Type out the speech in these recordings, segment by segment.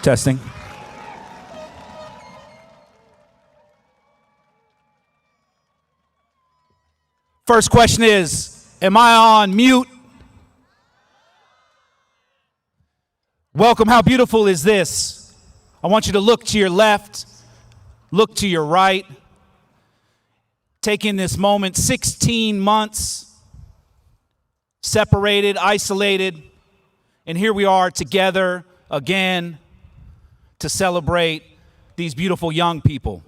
Testing. First question is, am I on mute? Welcome, how beautiful is this? I want you to look to your left, look to your right. Take in this moment, 16 months, separated, isolated, and here we are together again to celebrate these beautiful young people.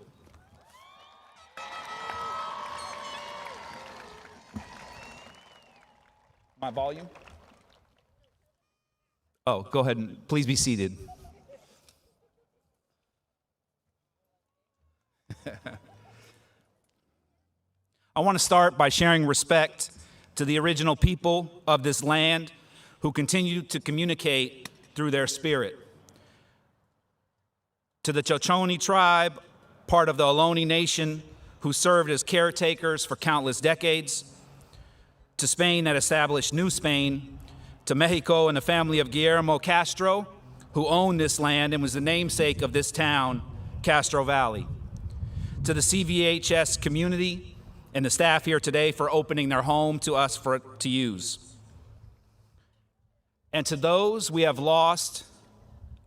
My volume? Oh, go ahead and please be seated. I want to start by sharing respect to the original people of this land who continue to communicate through their spirit. To the Shoshone tribe, part of the Ohlone Nation, who served as caretakers for countless decades. To Spain that established New Spain. To Mexico and the family of Guillermo Castro, who owned this land and was the namesake of this town, Castro Valley. To the CVHS community and the staff here today for opening their home to us to use. And to those we have lost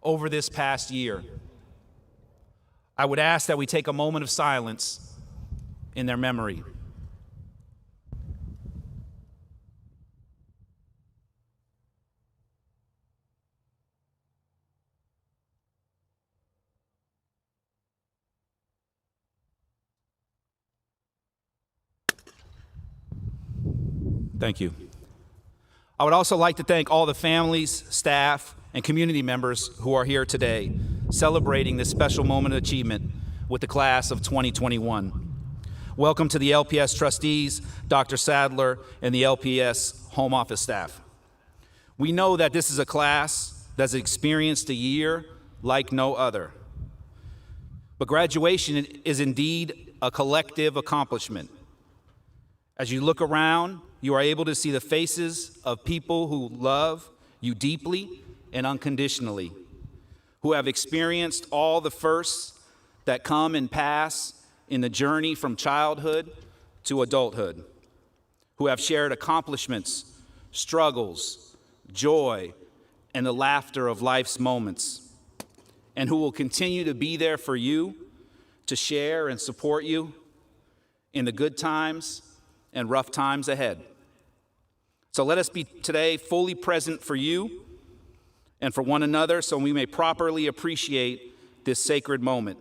over this past year, I would ask that we take a moment of silence in their memory. Thank you. I would also like to thank all the families, staff, and community members who are here today celebrating this special moment of achievement with the class of 2021. Welcome to the LPS trustees, Dr. Sadler, and the LPS home office staff. We know that this is a class that's experienced a year like no other. But graduation is indeed a collective accomplishment. As you look around, you are able to see the faces of people who love you deeply and unconditionally, who have experienced all the firsts that come and pass in the journey from childhood to adulthood, who have shared accomplishments, struggles, joy, and the laughter of life's moments, and who will continue to be there for you, to share and support you in the good times and rough times ahead. So let us be today fully present for you and for one another so we may properly appreciate this sacred moment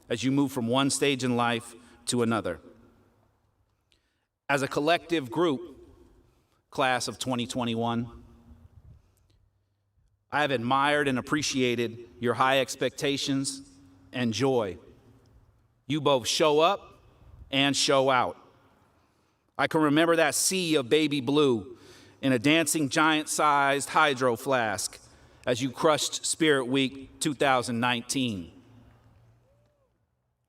as you move from one stage in life to another. As a collective group, class of 2021, I have admired and appreciated your high expectations and joy. You both show up and show out. I can remember that sea of baby blue in a dancing giant-sized hydro flask as you crushed Spirit Week 2019.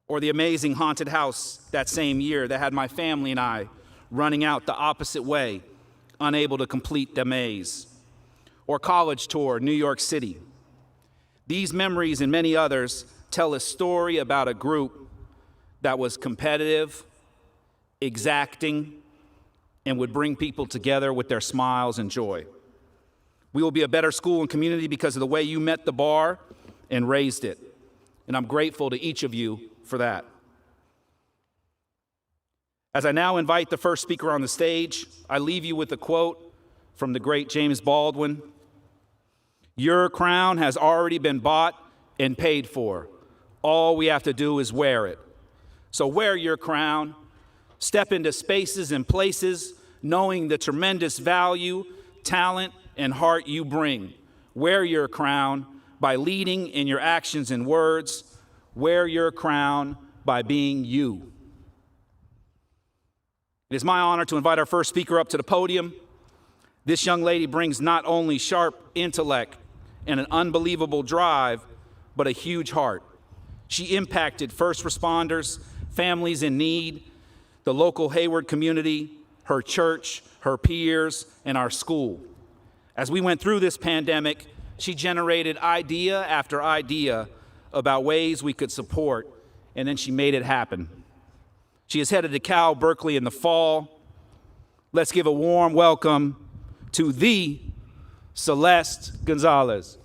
Or the amazing haunted house that same year that had my family and I running out the opposite way, unable to complete the maze. Or college tour, New York City. These memories and many others tell a story about a group that was competitive, exacting, and would bring people together with their smiles and joy. We will be a better school and community because of the way you met the bar and raised it. And I'm grateful to each of you for that. As I now invite the first speaker on the stage, I leave you with a quote from the great James Baldwin. Your crown has already been bought and paid for. All we have to do is wear it. So wear your crown. Step into spaces and places knowing the tremendous value, talent, and heart you bring. Wear your crown by leading in your actions and words. Wear your crown by being you. It is my honor to invite our first speaker up to the podium. This young lady brings not only sharp intellect and an unbelievable drive, but a huge heart. She impacted first responders, families in need, the local Hayward community, her church, her peers, and our school. As we went through this pandemic, she generated idea after idea about ways we could support, and then she made it happen. She is headed to Cal Berkeley in the fall. Let's give a warm welcome to the Celeste Gonzalez.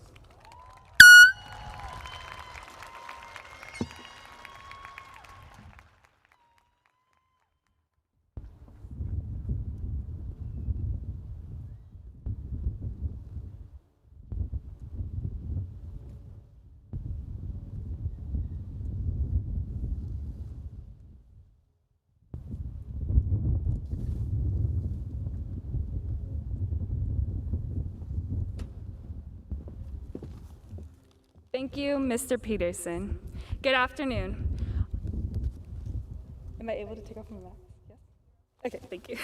Thank you, Mr. Peterson. Good afternoon. Am I able to take off my mask? Yes? Okay, thank you.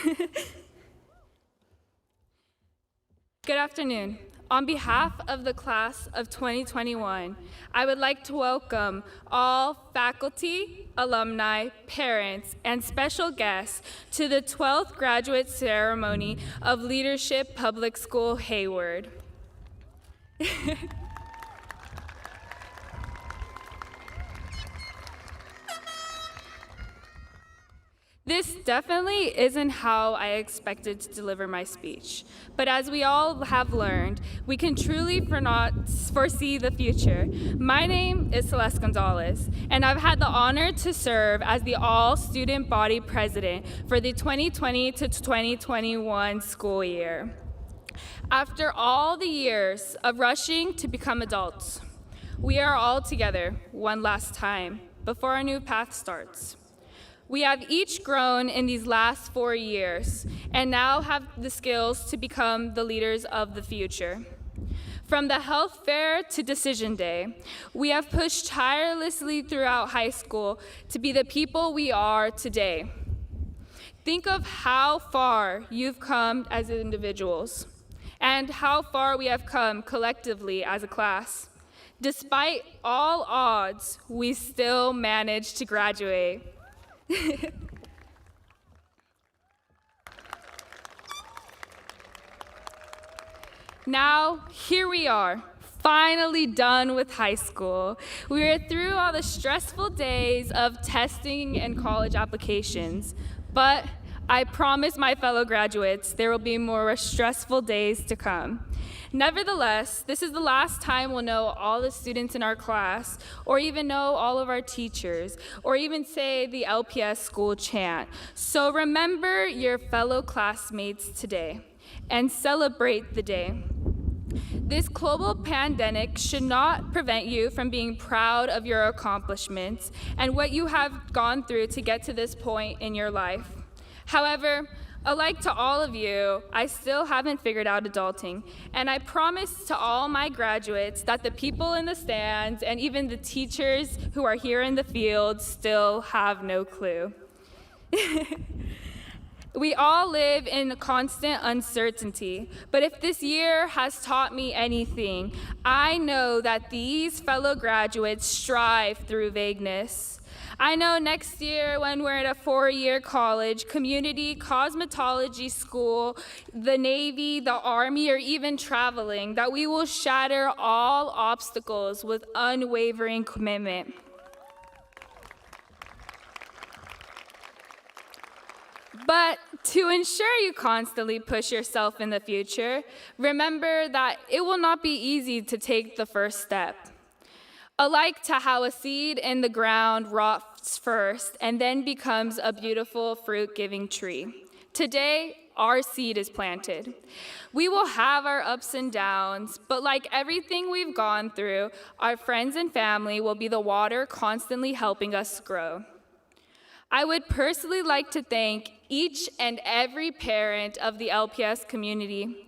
Good afternoon. On behalf of the class of 2021, I would like to welcome all faculty, alumni, parents, and special guests to the 12th graduate ceremony of Leadership Public School Hayward. This definitely isn't how I expected to deliver my speech, but as we all have learned, we can truly not foresee the future. My name is Celeste Gonzalez, and I've had the honor to serve as the all-student body president for the 2020 to 2021 school year. After all the years of rushing to become adults, we are all together one last time before our new path starts. We have each grown in these last 4 years and now have the skills to become the leaders of the future. From the health fair to decision day, we have pushed tirelessly throughout high school to be the people we are today. Think of how far you've come as individuals and how far we have come collectively as a class. Despite all odds, we still managed to graduate. Now, here we are, finally done with high school. We are through all the stressful days of testing and college applications, but I promise my fellow graduates there will be more stressful days to come. Nevertheless, this is the last time we'll know all the students in our class, or even know all of our teachers, or even say the LPS school chant. So remember your fellow classmates today and celebrate the day. This global pandemic should not prevent you from being proud of your accomplishments and what you have gone through to get to this point in your life. However, alike to all of you, I still haven't figured out adulting, and I promise to all my graduates that the people in the stands and even the teachers who are here in the field still have no clue. We all live in constant uncertainty, but if this year has taught me anything, I know that these fellow graduates strive through vagueness. I know next year when we're at a 4-year college, community, cosmetology school, the Navy, the Army, or even traveling, that we will shatter all obstacles with unwavering commitment. But to ensure you constantly push yourself in the future, remember that it will not be easy to take the first step. Alike to how a seed in the ground rots first and then becomes a beautiful fruit-giving tree. Today, our seed is planted. We will have our ups and downs, but like everything we've gone through, our friends and family will be the water constantly helping us grow. I would personally like to thank each and every parent of the LPS community.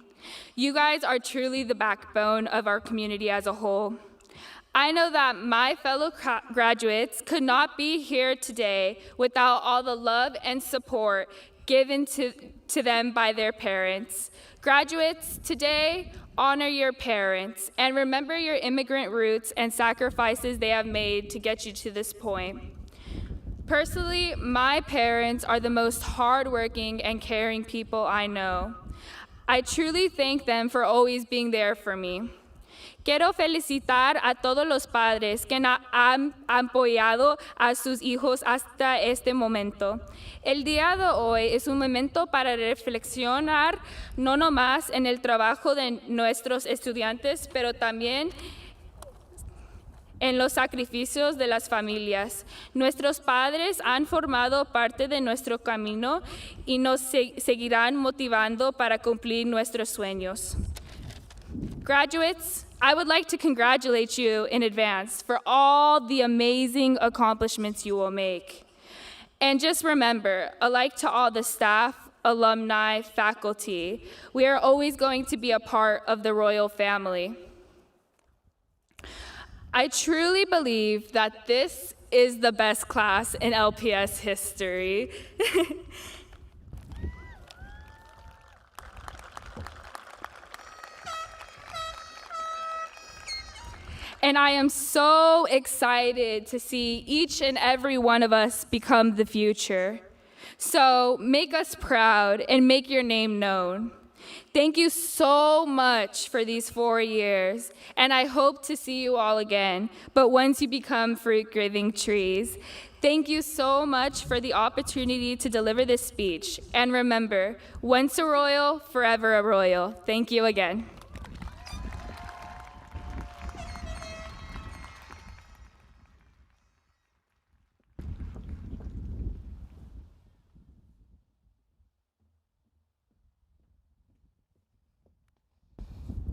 You guys are truly the backbone of our community as a whole. I know that my fellow graduates could not be here today without all the love and support given to them by their parents. Graduates, today, honor your parents and remember your immigrant roots and sacrifices they have made to get you to this point. Personally, my parents are the most hardworking and caring people I know. I truly thank them for always being there for me. Quiero felicitar a todos los padres que han apoyado a sus hijos hasta este momento. El día de hoy es un momento para reflexionar no nomás en el trabajo de nuestros estudiantes, pero también en los sacrificios de las familias. Nuestros padres han formado parte de nuestro camino y nos seguirán motivando para cumplir nuestros sueños. Graduates, I would like to congratulate you in advance for all the amazing accomplishments you will make. And just remember, alike to all the staff, alumni, faculty, we are always going to be a part of the royal family. I truly believe that this is the best class in LPS history. And I am so excited to see each and every one of us become the future. So make us proud and make your name known. Thank you so much for these 4 years, and I hope to see you all again, but once you become fruit-giving trees. Thank you so much for the opportunity to deliver this speech. And remember, once a royal, forever a royal. Thank you again.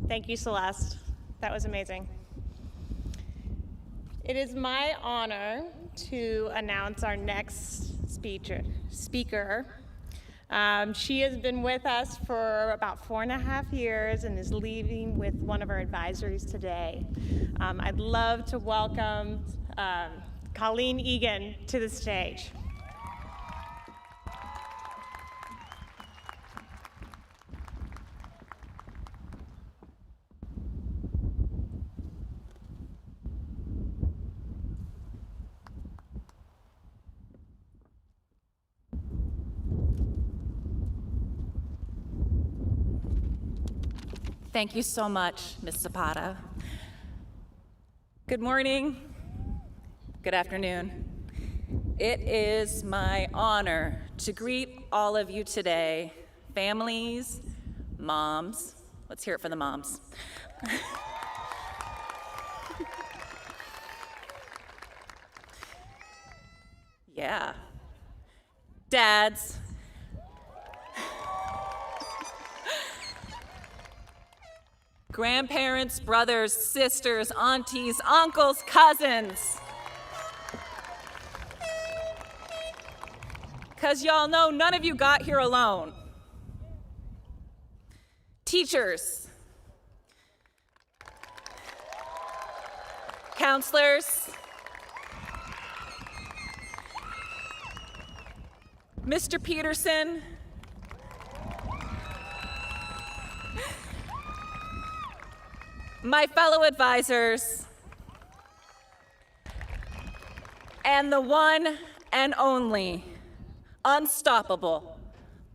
Thank you, Celeste. That was amazing. It is my honor to announce our next speaker. She has been with us for about 4.5 years and is leaving with one of our advisories today. I'd love to welcome Colleen Egan to the stage. Thank you so much, Ms. Zapata. Good morning, good afternoon. It is my honor to greet all of you today, families, moms. Let's hear it for the moms. Yeah. Dads. Grandparents, brothers, sisters, aunties, uncles, cousins. Because y'all know none of you got here alone. Teachers, counselors, Mr. Peterson, my fellow advisors, and the one and only unstoppable,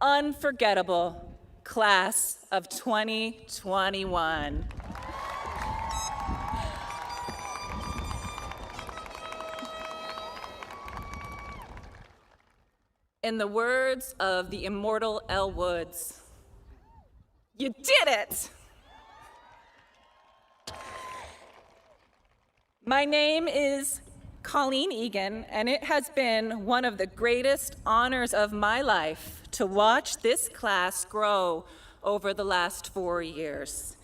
unforgettable class of 2021. In the words of the immortal Elle Woods, you did it! My name is Colleen Egan, and it has been one of the greatest honors of my life to watch this class grow over the last 4 years.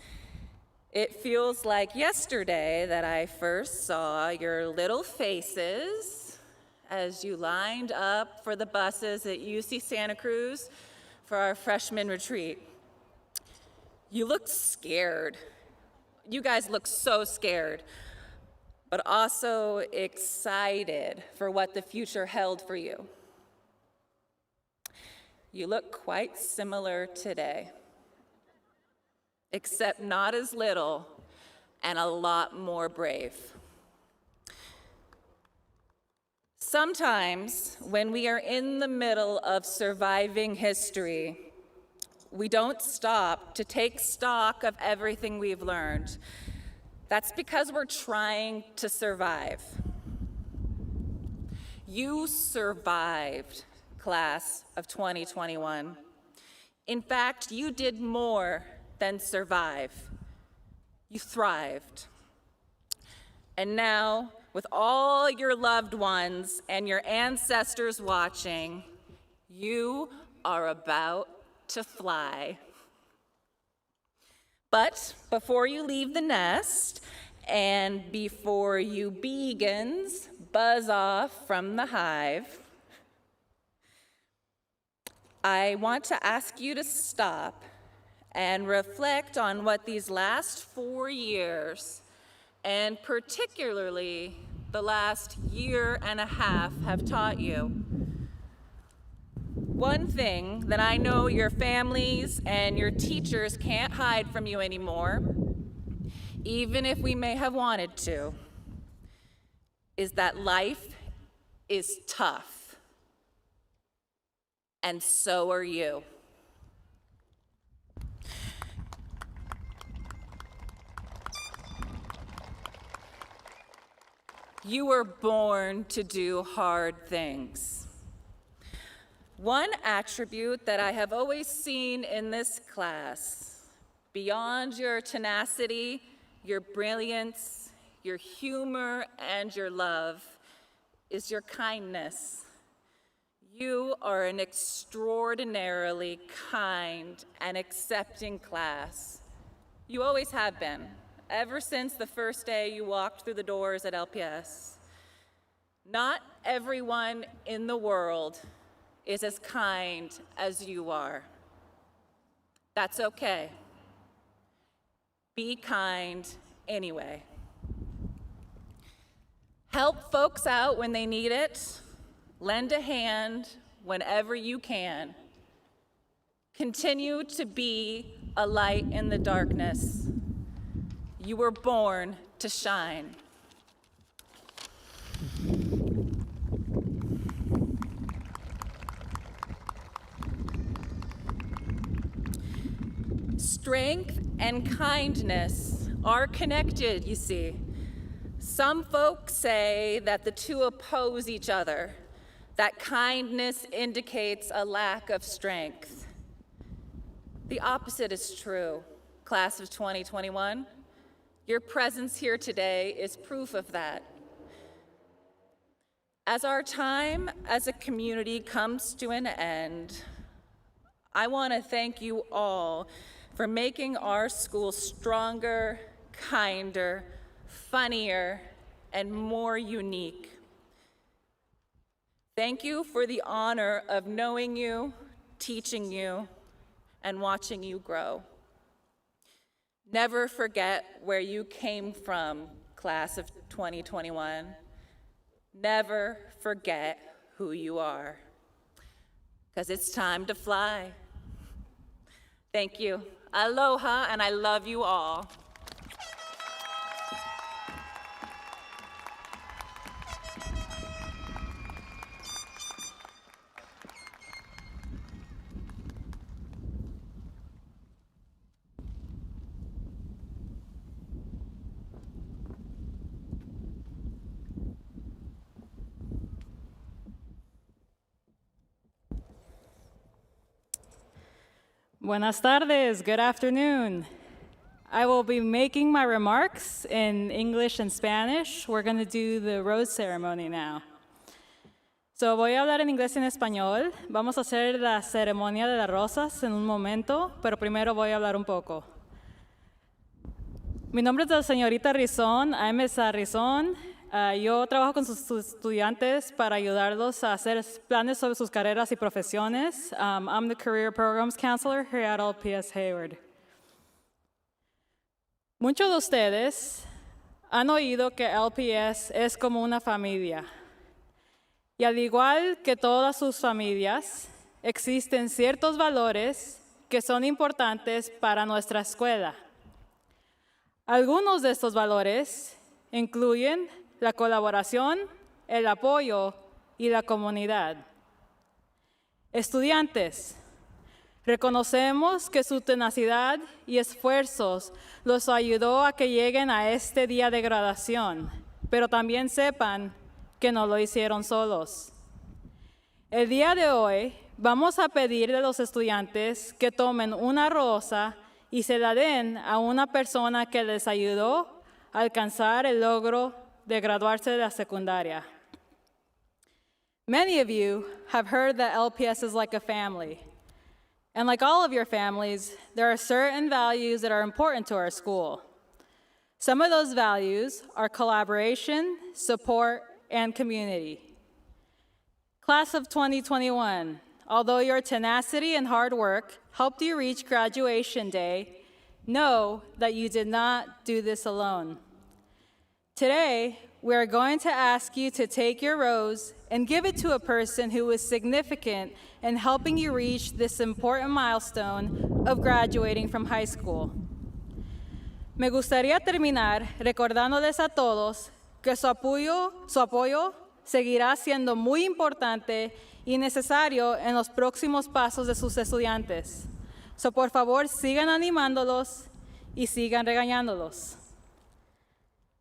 It feels like yesterday that I first saw your little faces as you lined up for the buses at UC Santa Cruz for our freshman retreat. You looked scared. You guys look so scared, but also excited for what the future held for you. You look quite similar today, except not as little and a lot more brave. Sometimes, when we are in the middle of surviving history, we don't stop to take stock of everything we've learned. That's because we're trying to survive. You survived, class of 2021. In fact, you did more than survive. You thrived. And now, with all your loved ones and your ancestors watching, you are about to fly. But before you leave the nest, and before you begins buzz off from the hive, I want to ask you to stop and reflect on what these last 4 years, and particularly the last year and a half, have taught you. One thing that I know your families and your teachers can't hide from you anymore, even if we may have wanted to, is that life is tough. And so are you. You were born to do hard things. One attribute that I have always seen in this class, beyond your tenacity, your brilliance, your humor, and your love, is your kindness. You are an extraordinarily kind and accepting class. You always have been, ever since the first day you walked through the doors at LPS. Not everyone in the world is as kind as you are. That's okay. Be kind anyway. Help folks out when they need it. Lend a hand whenever you can. Continue to be a light in the darkness. You were born to shine. Strength and kindness are connected, you see. Some folks say that the two oppose each other, that kindness indicates a lack of strength. The opposite is true, class of 2021. Your presence here today is proof of that. As our time as a community comes to an end, I want to thank you all for making our school stronger, kinder, funnier, and more unique. Thank you for the honor of knowing you, teaching you, and watching you grow. Never forget where you came from, class of 2021. Never forget who you are, because it's time to fly. Thank you. Aloha, and I love you all. Buenas tardes, good afternoon. I will be making my remarks in English and Spanish. We're going to do the rose ceremony now. So voy a hablar en inglés y en español. Vamos a hacer la ceremonia de las rosas en un momento, pero primero voy a hablar un poco. Mi nombre es la señorita Rizón, I'm Ms. Rizón. Yo trabajo con sus estudiantes para ayudarlos a hacer planes sobre sus carreras y profesiones. I'm the Career Programs Counselor here at LPS Hayward. Muchos de ustedes han oído que LPS es como una familia. Y al igual que todas sus familias, existen ciertos valores que son importantes para nuestra escuela. Algunos de estos valores incluyen la colaboración, el apoyo y la comunidad. Estudiantes, Reconocemos que su tenacidad y esfuerzos los ayudó a que lleguen a este día de graduación, pero también sepan que no lo hicieron solos. El día de hoy vamos a pedir a los estudiantes que tomen una rosa y se la den a una persona que les ayudó a alcanzar el logro de graduarse de la secundaria. Many of you have heard that LPS is like a family. And like all of your families, there are certain values that are important to our school. Some of those values are collaboration, support, and community. Class of 2021, although your tenacity and hard work helped you reach graduation day, know that you did not do this alone. Today, we are going to ask you to take your rose and give it to a person who was significant in helping you reach this important milestone of graduating from high school. Me gustaría terminar recordándoles a todos que su apoyo seguirá siendo muy importante y necesario en los próximos pasos de sus estudiantes. So, por favor, sigan animándolos y sigan regañándolos.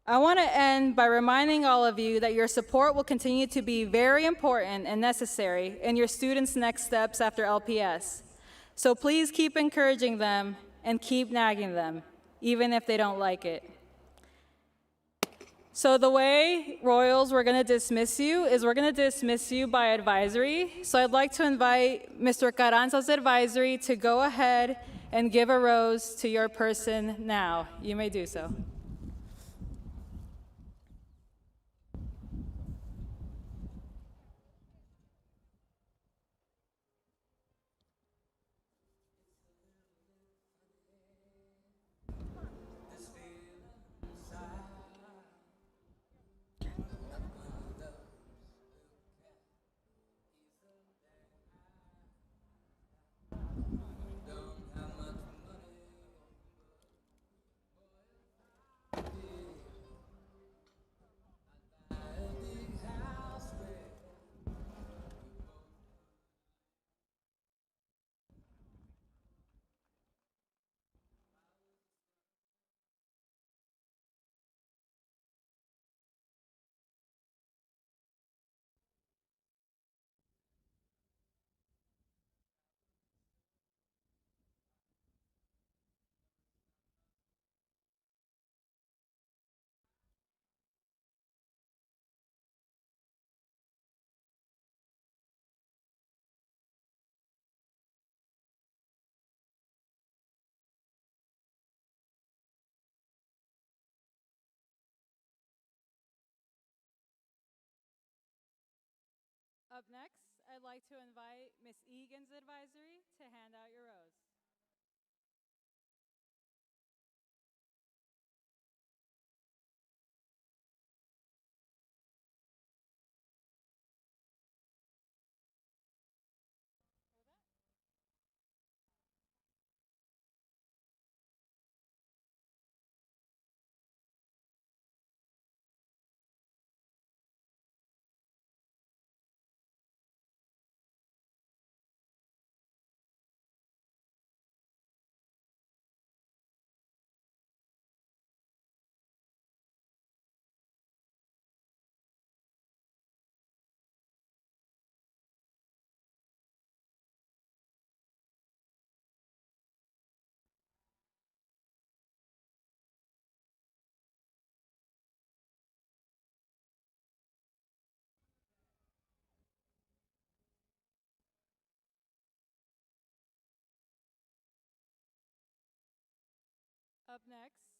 I want to end by reminding all of you that your support will continue to be very important and necessary in your students' next steps after LPS. So please keep encouraging them and keep nagging them, even if they don't like it. So the way Royals, we're going to dismiss you is we're going to dismiss you by advisory. So I'd like to invite Mr. Carranza's advisory to go ahead and give a rose to your person now. You may do so. Up next, I'd like to invite Ms. Egan's advisory to hand out your rose. Up next,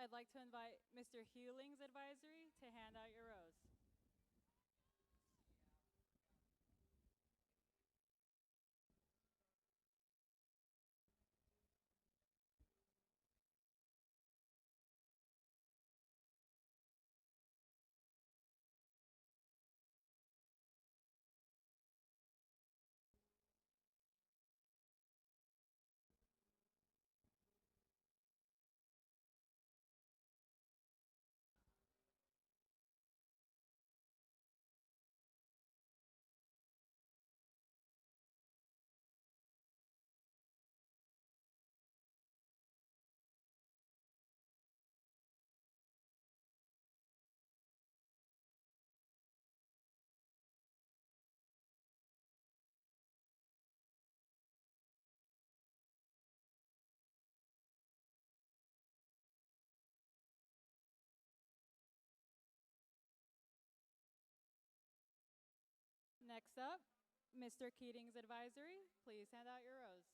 I'd like to invite Mr. Hewling's advisory to hand out your rose. Next up, Mr. Keating's advisory. Please hand out your rose.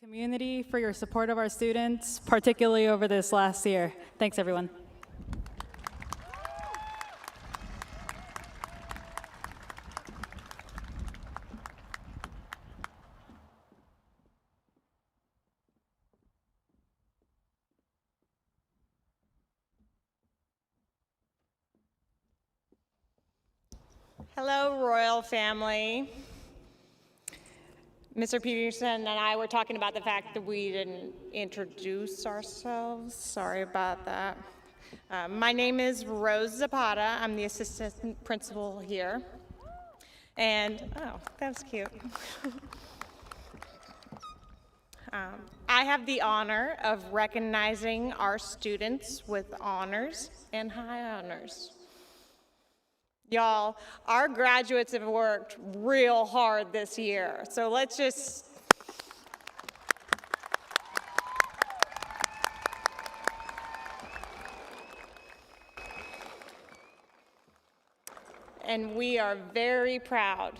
community for your support of our students, particularly over this last year. Thanks, everyone. Hello, Royal family. Mr. Peterson and I were talking about the fact that we didn't introduce ourselves. Sorry about that. My name is Rose Zapata. I'm the assistant principal here. And, oh, that's cute. I have the honor of recognizing our students with honors and high honors. Y'all, our graduates have worked real hard this year, so let's just and we are very proud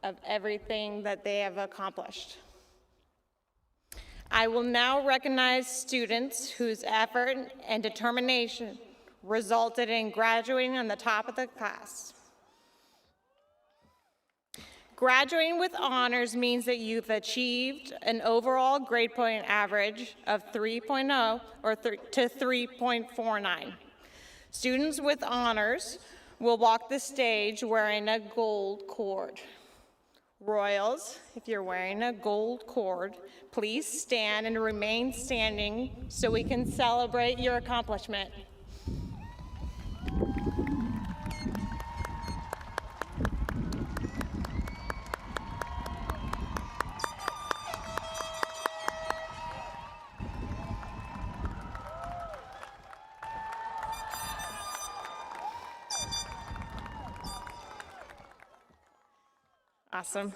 of everything that they have accomplished. I will now recognize students whose effort and determination resulted in graduating on the top of the class. Graduating with honors means that you've achieved an overall grade point average of 3.0 to 3.49. Students with honors will walk the stage wearing a gold cord. Royals, if you're wearing a gold cord, please stand and remain standing so we can celebrate your accomplishment. Awesome.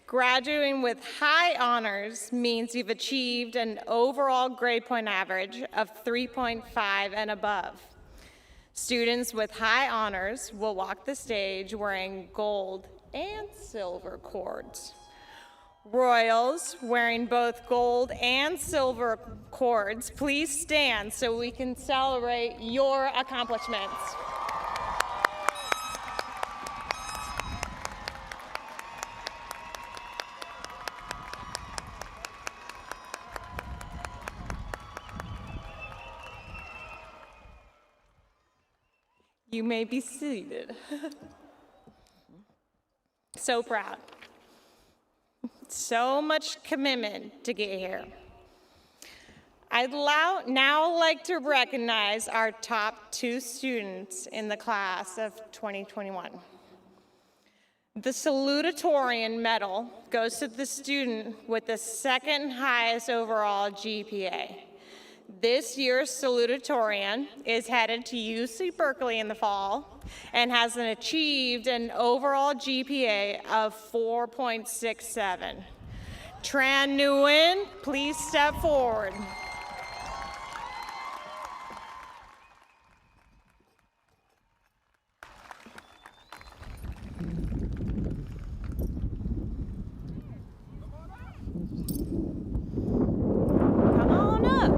Graduating with high honors means you've achieved an overall grade point average of 3.5 and above. Students with high honors will walk the stage wearing gold and silver cords. Royals wearing both gold and silver cords, please stand so we can celebrate your accomplishments. You may be seated. So proud. So much commitment to get here. I'd now like to recognize our top 2 students in the class of 2021. The salutatorian medal goes to the student with the second highest overall GPA. This year's salutatorian is headed to UC Berkeley in the fall and has achieved an overall GPA of 4.67. Tran Nguyen, please step forward. Come on up.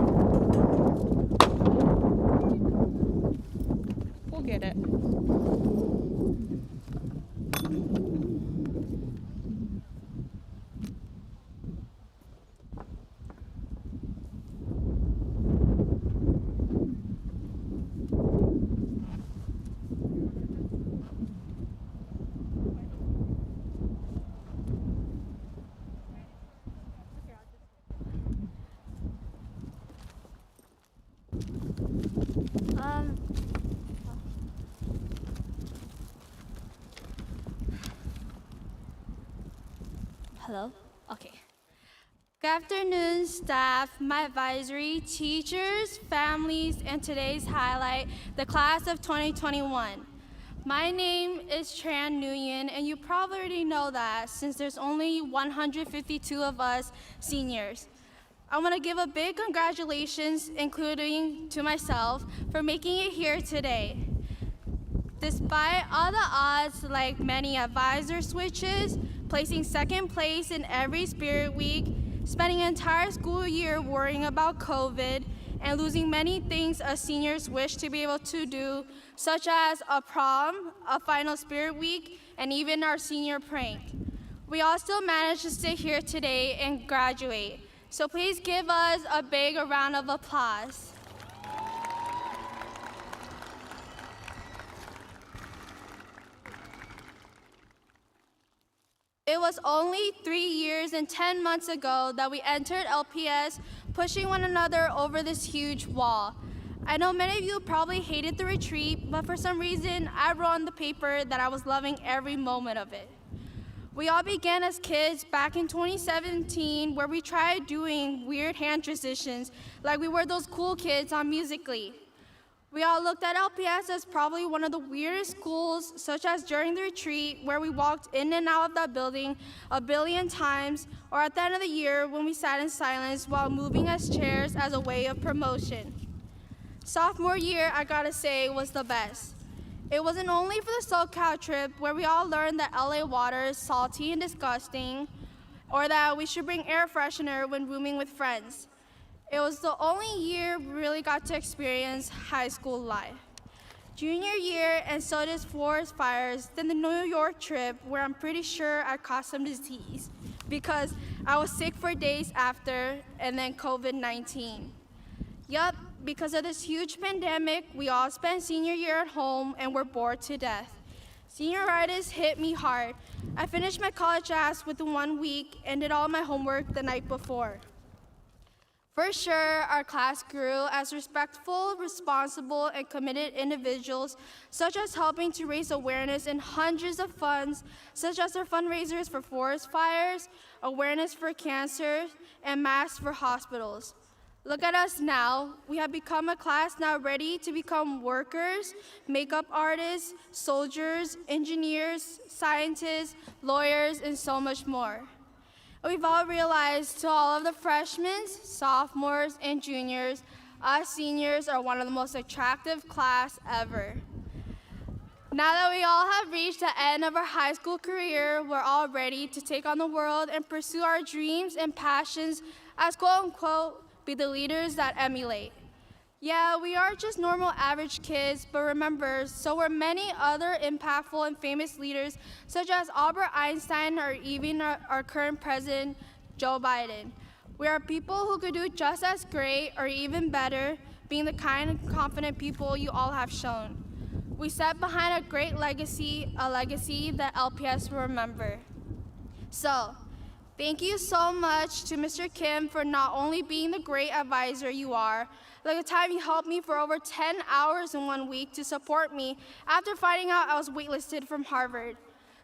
We'll get it. Hello? Okay. Good afternoon, staff, my advisory, teachers, families, and today's highlight, the class of 2021. My name is Tran Nguyen, and you probably already know that since there's only 152 of us seniors. I want to give a big congratulations, including to myself, for making it here today. Despite all the odds, like many advisor switches, placing second place in every Spirit Week, spending an entire school year worrying about COVID, and losing many things us seniors wish to be able to do, such as a prom, a final spirit week, and even our senior prank. We all still managed to sit here today and graduate. So please give us a big round of applause. It was only 3 years and 10 months ago that we entered LPS, pushing one another over this huge wall. I know many of you probably hated the retreat, but for some reason, I wrote on the paper that I was loving every moment of it. We all began as kids back in 2017, where we tried doing weird hand transitions, like we were those cool kids on Musical.ly. We all looked at LPS as probably one of the weirdest schools, such as during the retreat, where we walked in and out of that building a billion times, or at the end of the year when we sat in silence while moving as chairs as a way of promotion. Sophomore year, I gotta say, was the best. It wasn't only for the SoCal trip, where we all learned that LA water is salty and disgusting, or that we should bring air freshener when rooming with friends. It was the only year we really got to experience high school life. Junior year, and so did forest fires, then the New York trip, where I'm pretty sure I caught some disease because I was sick for days after, and then COVID-19. Yup, because of this huge pandemic, we all spent senior year at home and were bored to death. Senioritis hit me hard. I finished my college ass within 1 week and did all my homework the night before. For sure, our class grew as respectful, responsible, and committed individuals, such as helping to raise awareness in hundreds of funds, such as our fundraisers for forest fires, awareness for cancer, and masks for hospitals. Look at us now. We have become a class now ready to become workers, makeup artists, soldiers, engineers, scientists, lawyers, and so much more. We've all realized to all of the freshmen, sophomores, and juniors, us seniors are one of the most attractive class ever. Now that we all have reached the end of our high school career, we're all ready to take on the world and pursue our dreams and passions as quote unquote, be the leaders that emulate. Yeah, we are just normal average kids, but remember, so were many other impactful and famous leaders, such as Albert Einstein or even our current president, Joe Biden. We are people who could do just as great or even better, being the kind and confident people you all have shown. We set behind a great legacy, a legacy that LPS will remember. So, thank you so much to Mr. Kim for not only being the great advisor you are, like the time you helped me for over 10 hours in 1 week to support me after finding out I was waitlisted from Harvard.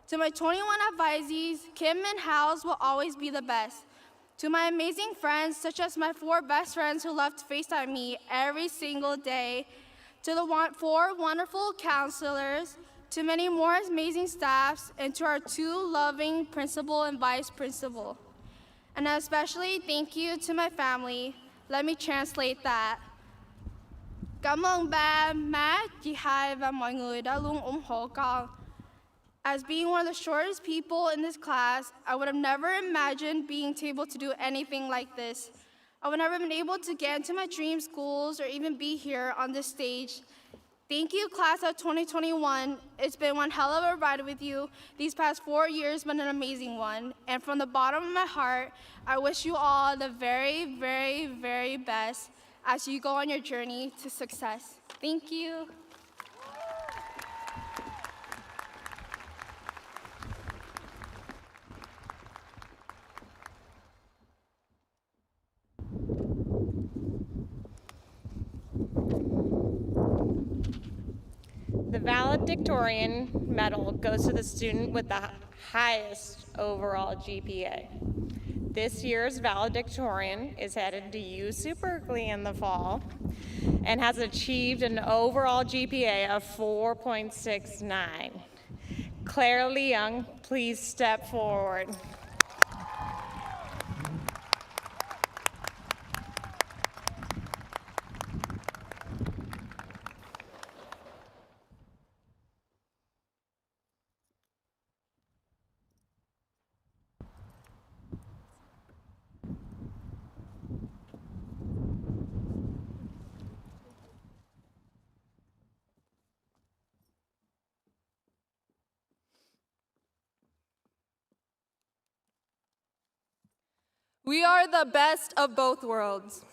To my 21 advisees, Kim and House will always be the best. To my amazing friends, such as my 4 best friends who love to FaceTime me every single day, to the 4 wonderful counselors, to many more amazing staffs, and to our 2 loving principal and vice principal. And especially thank you to my family. Let me translate that. Cảm ơn ba, má, chị hai và mọi người đã luôn ủng hộ con. As being one of the shortest people in this class, I would have never imagined being able to do anything like this. I would never have been able to get into my dream schools or even be here on this stage. Thank you, class of 2021. It's been one hell of a ride with you. These past 4 years been an amazing one. And from the bottom of my heart, I wish you all the very, very, very best as you go on your journey to success. Thank you. The valedictorian medal goes to the student with the highest overall GPA. This year's valedictorian is headed to UC Berkeley in the fall and has achieved an overall GPA of 4.69. Claire Leung, please step forward. We are the best of both worlds.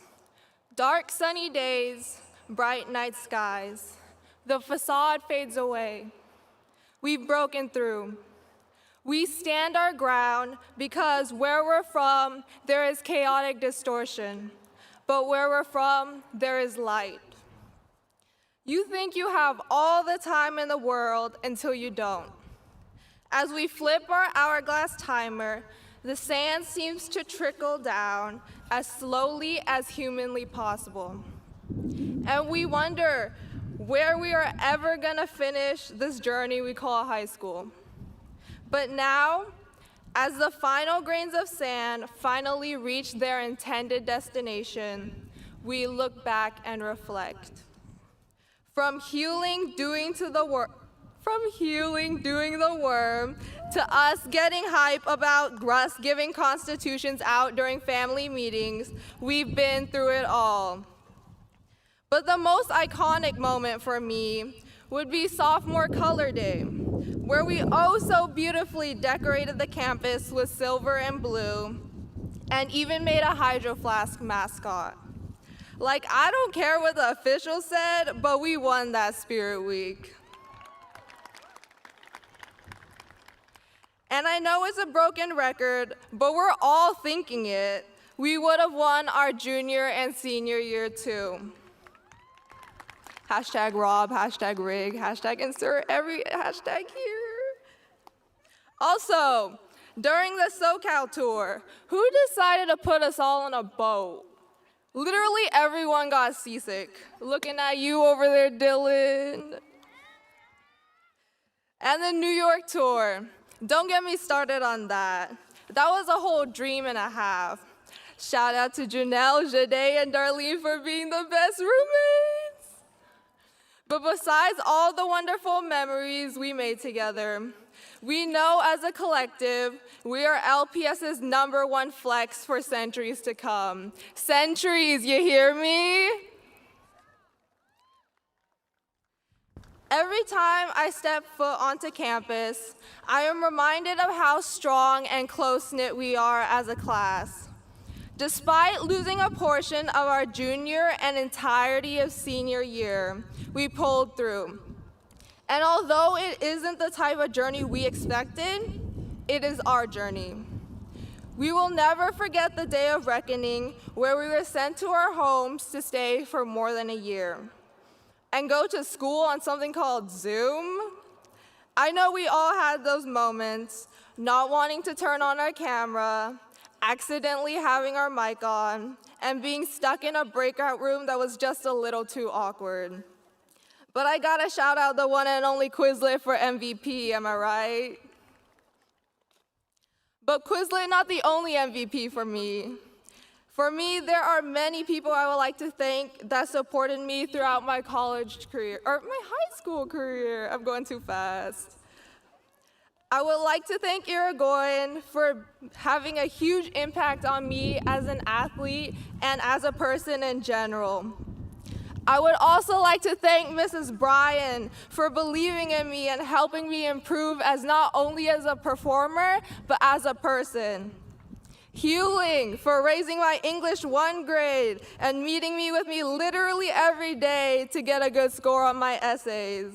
Dark sunny days, bright night skies. The facade fades away. We've broken through. We stand our ground because where we're from, there is chaotic distortion. But where we're from, there is light. You think you have all the time in the world until you don't. As we flip our hourglass timer, the sand seems to trickle down as slowly as humanly possible. And we wonder where we are ever gonna finish this journey we call high school. But now, as the final grains of sand finally reach their intended destination, we look back and reflect. From healing doing the worm, to us getting hype about us giving constitutions out during family meetings, we've been through it all. But the most iconic moment for me would be sophomore color day, where we oh so beautifully decorated the campus with silver and blue, and even made a Hydro Flask mascot. Like, I don't care what the officials said, but we won that Spirit Week. And I know it's a broken record, but we're all thinking it. We would have won our junior and senior year too. Hashtag Rob, hashtag Rig, hashtag insert every hashtag here. Also, during the SoCal tour, who decided to put us all on a boat? Literally everyone got seasick. Looking at you over there, Dylan. And the New York tour. Don't get me started on that. That was a whole dream and a half. Shout out to Janelle, Jade, and Darlene for being the best roommates. But besides all the wonderful memories we made together, we know as a collective, we are LPS's #1 flex for centuries to come. Centuries, you hear me? Every time I step foot onto campus, I am reminded of how strong and close-knit we are as a class. Despite losing a portion of our junior and entirety of senior year, we pulled through. And although it isn't the type of journey we expected, it is our journey. We will never forget the day of reckoning where we were sent to our homes to stay for more than a year and go to school on something called Zoom. I know we all had those moments, not wanting to turn on our camera, accidentally having our mic on, and being stuck in a breakout room that was just a little too awkward. But I gotta shout out the one and only Quizlet for MVP, am I right? But Quizlet not the only MVP for me. For me, there are many people I would like to thank that supported me throughout my college career, or my high school career. I'm going too fast. I would like to thank Irigoyen for having a huge impact on me as an athlete and as a person in general. I would also like to thank Mrs. Bryan for believing in me and helping me improve as not only as a performer, but as a person. Hewling for raising my English 1 grade and meeting me with me literally every day to get a good score on my essays.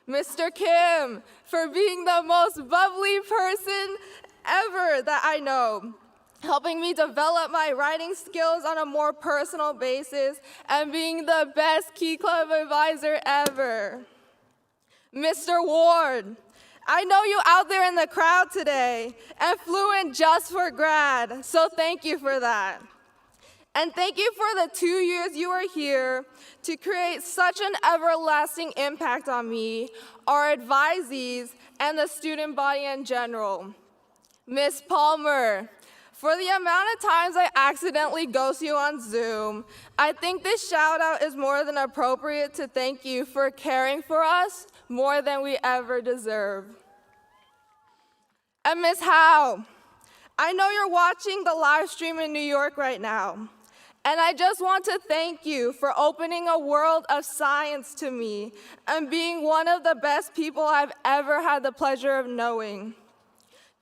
Mr. Kim for being the most bubbly person ever that I know, helping me develop my writing skills on a more personal basis and being the best Key Club advisor ever. Mr. Ward, I know you out there in the crowd today and flew in just for grad, so thank you for that. And thank you for the 2 years you were here to create such an everlasting impact on me, our advisees, and the student body in general. Miss Palmer, for the amount of times I accidentally ghost you on Zoom, I think this shout out is more than appropriate to thank you for caring for us more than we ever deserve. And Miss Howe, I know you're watching the live stream in New York right now, and I just want to thank you for opening a world of science to me and being one of the best people I've ever had the pleasure of knowing.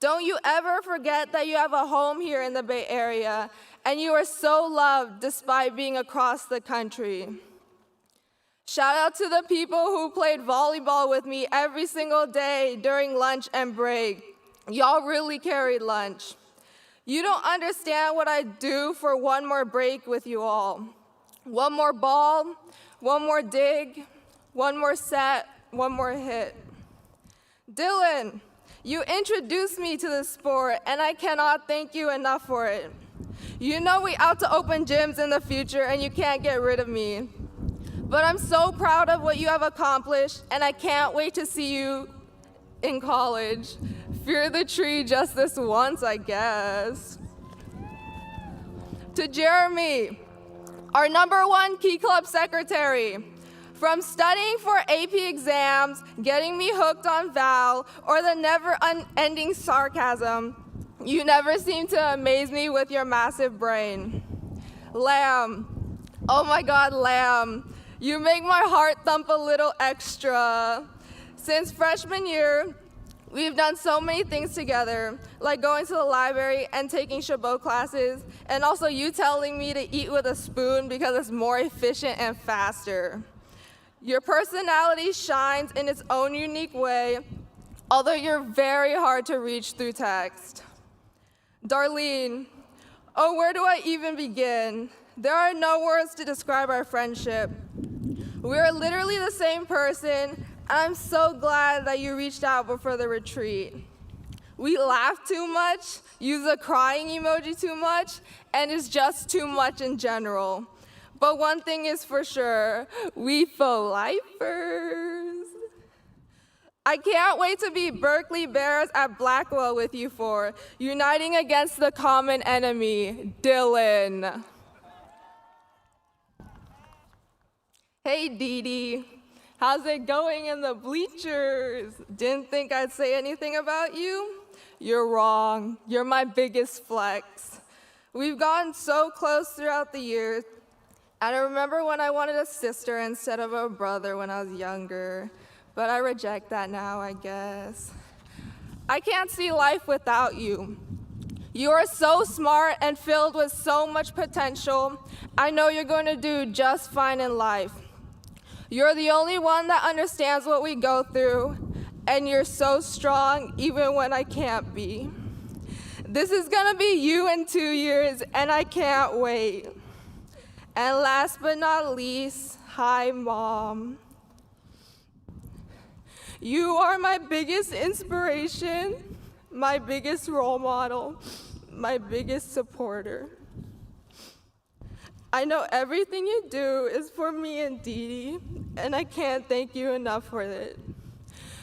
Don't you ever forget that you have a home here in the Bay Area, and you are so loved despite being across the country. Shout out to the people who played volleyball with me every single day during lunch and break. Y'all really carried lunch. You don't understand what I do for one more break with you all. One more ball, one more dig, one more set, one more hit. Dylan, you introduced me to the sport, and I cannot thank you enough for it. You know we out to open gyms in the future, and you can't get rid of me. But I'm so proud of what you have accomplished, and I can't wait to see you in college. Fear the tree just this once, I guess. To Jeremy, our #1 Key Club secretary. From studying for AP exams, getting me hooked on Val, or the never-ending sarcasm, you never seem to amaze me with your massive brain. Lamb, oh my God, Lamb, you make my heart thump a little extra. Since freshman year, we've done so many things together, like going to the library and taking Chabot classes, and also you telling me to eat with a spoon because it's more efficient and faster. Your personality shines in its own unique way, although you're very hard to reach through text. Darlene, oh, where do I even begin? There are no words to describe our friendship. We are literally the same person, and I'm so glad that you reached out before the retreat. We laugh too much, use a crying emoji too much, and it's just too much in general. But one thing is for sure, we faux lifers. I can't wait to be Berkeley Bears at Blackwell with you four, uniting against the common enemy, Dylan. Hey, Dee Dee. How's it going in the bleachers? Didn't think I'd say anything about you? You're wrong. You're my biggest flex. We've gotten so close throughout the years. And I remember when I wanted a sister instead of a brother when I was younger, but I reject that now, I guess. I can't see life without you. You are so smart and filled with so much potential. I know you're going to do just fine in life. You're the only one that understands what we go through, and you're so strong even when I can't be. This is gonna be you in 2 years, and I can't wait. And last but not least, hi, Mom. You are my biggest inspiration, my biggest role model, my biggest supporter. I know everything you do is for me and Dee Dee, and I can't thank you enough for it.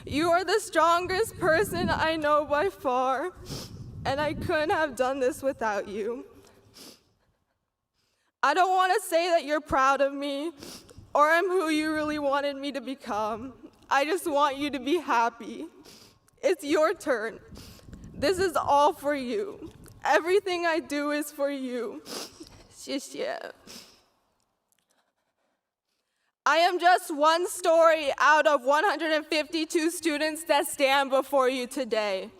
You are the strongest person I know by far, and I couldn't have done this without you. I don't want to say that you're proud of me, or I'm who you really wanted me to become. I just want you to be happy. It's your turn. This is all for you. Everything I do is for you. 谢谢. I am just one story out of 152 students that stand before you today.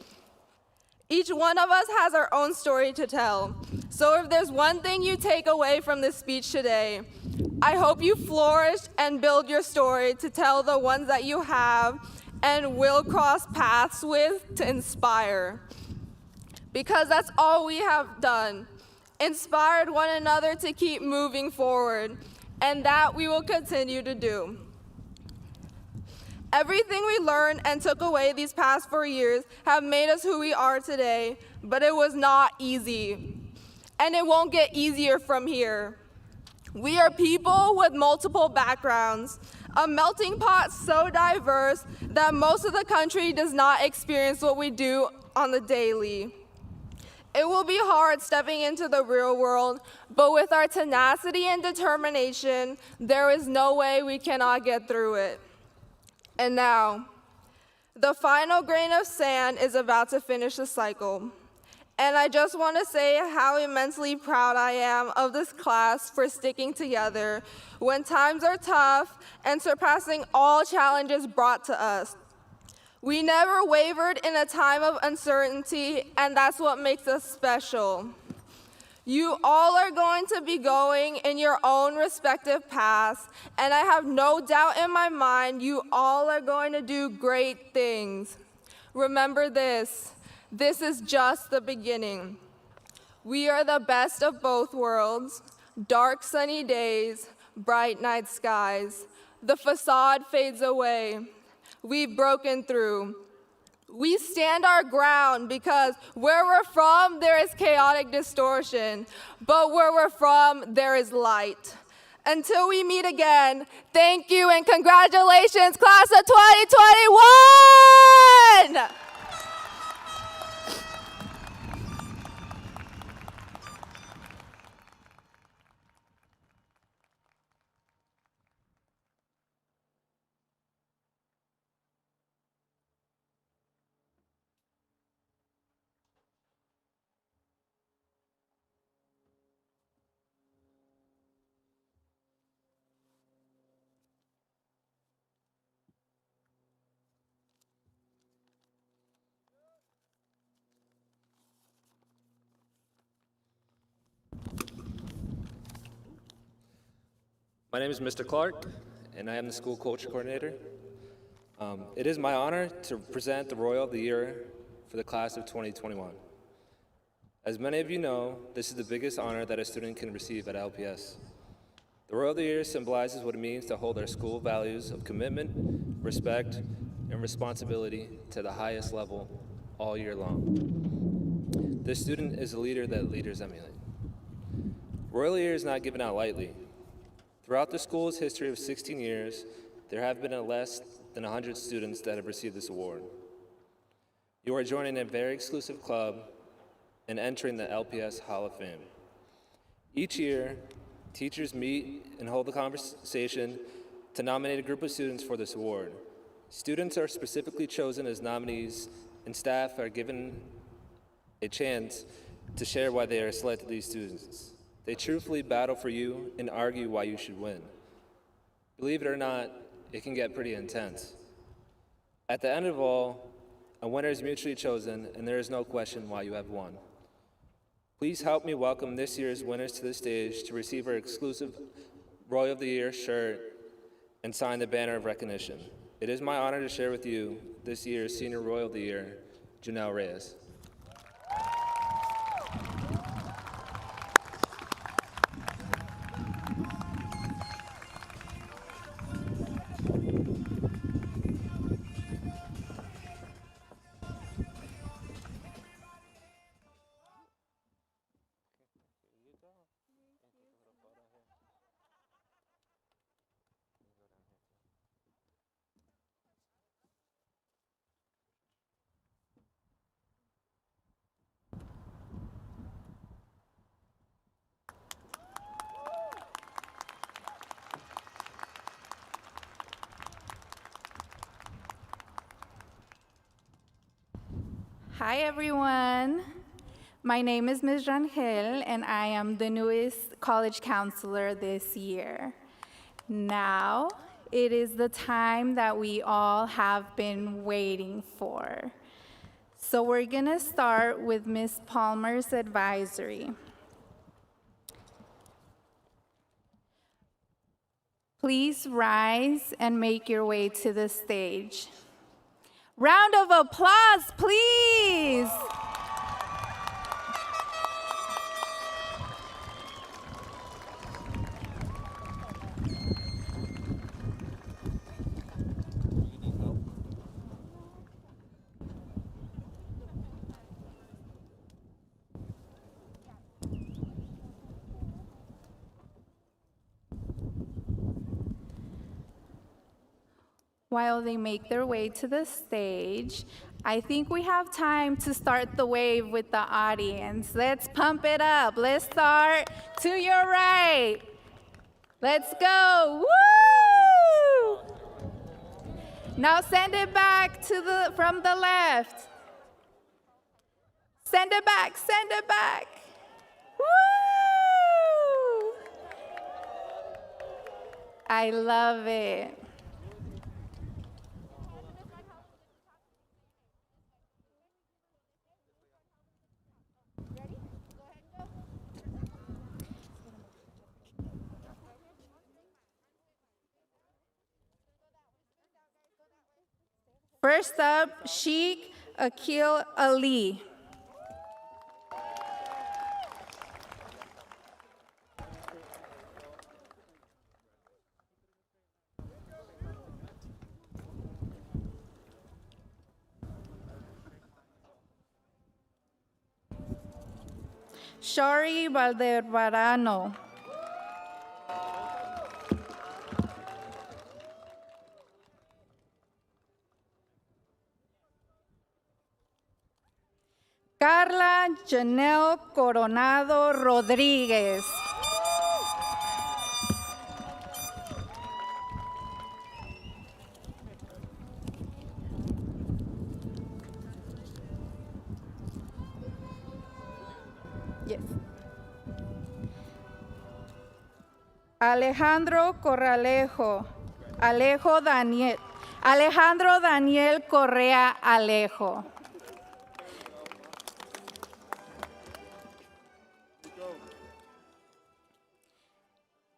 Each one of us has our own story to tell. So if there's one thing you take away from this speech today, I hope you flourish and build your story to tell the ones that you have and will cross paths with to inspire. Because that's all we have done. Inspired one another to keep moving forward, and that we will continue to do. Everything we learned and took away these past 4 years have made us who we are today, but it was not easy. And it won't get easier from here. We are people with multiple backgrounds, a melting pot so diverse that most of the country does not experience what we do on the daily. It will be hard stepping into the real world, but with our tenacity and determination, there is no way we cannot get through it. And now, the final grain of sand is about to finish the cycle. And I just want to say how immensely proud I am of this class for sticking together when times are tough and surpassing all challenges brought to us. We never wavered in a time of uncertainty, and that's what makes us special. You all are going to be going in your own respective paths, and I have no doubt in my mind you all are going to do great things. Remember this is just the beginning. We are the best of both worlds, dark sunny days, bright night skies. The facade fades away. We've broken through. We stand our ground because where we're from, there is chaotic distortion, but where we're from, there is light. Until we meet again, thank you and congratulations, class of 2021! My name is Mr. Clark, and I am the school culture coordinator. It is my honor to present the Royal of the Year for the class of 2021. As many of you know, this is the biggest honor that a student can receive at LPS. The Royal of the Year symbolizes what it means to hold our school values of commitment, respect, and responsibility to the highest level all year long. This student is a leader that leaders emulate. Royal of the Year is not given out lightly. Throughout the school's history of 16 years, there have been less than 100 students that have received this award. You are joining a very exclusive club and entering the LPS Hall of Fame. Each year, teachers meet and hold a conversation to nominate a group of students for this award. Students are specifically chosen as nominees, and staff are given a chance to share why they are selected these students. They truthfully battle for you and argue why you should win. Believe it or not, it can get pretty intense. At the end of all, a winner is mutually chosen, and there is no question why you have won. Please help me welcome this year's winners to the stage to receive our exclusive Royal of the Year shirt and sign the banner of recognition. It is my honor to share with you this year's Senior Royal of the Year, Janelle Reyes. Hi, everyone. My name is Ms. Rangel, and I am the newest college counselor this year. Now, it is the time that we all have been waiting for. So we're gonna start with Ms. Palmer's advisory. Please rise and make your way to the stage. Round of applause, please. While they make their way to the stage, I think we have time to start the wave with the audience. Let's pump it up. Let's start to your right. Let's go. Woo! Now send it back to from the left. Send it back, send it back. Woo! I love it. First up, Sheikh Akil Ali. Shari Valderbarano. Carla Janelle Coronado Rodríguez. Yes. Alejandro Corralejo. Alejandro Daniel Correa Alejo.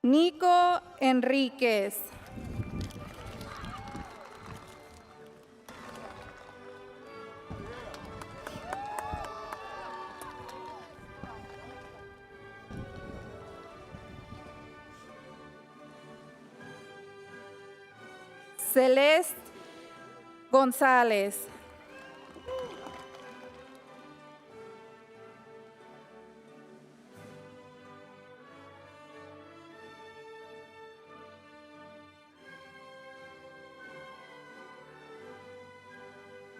Nico Enríquez. Celeste González.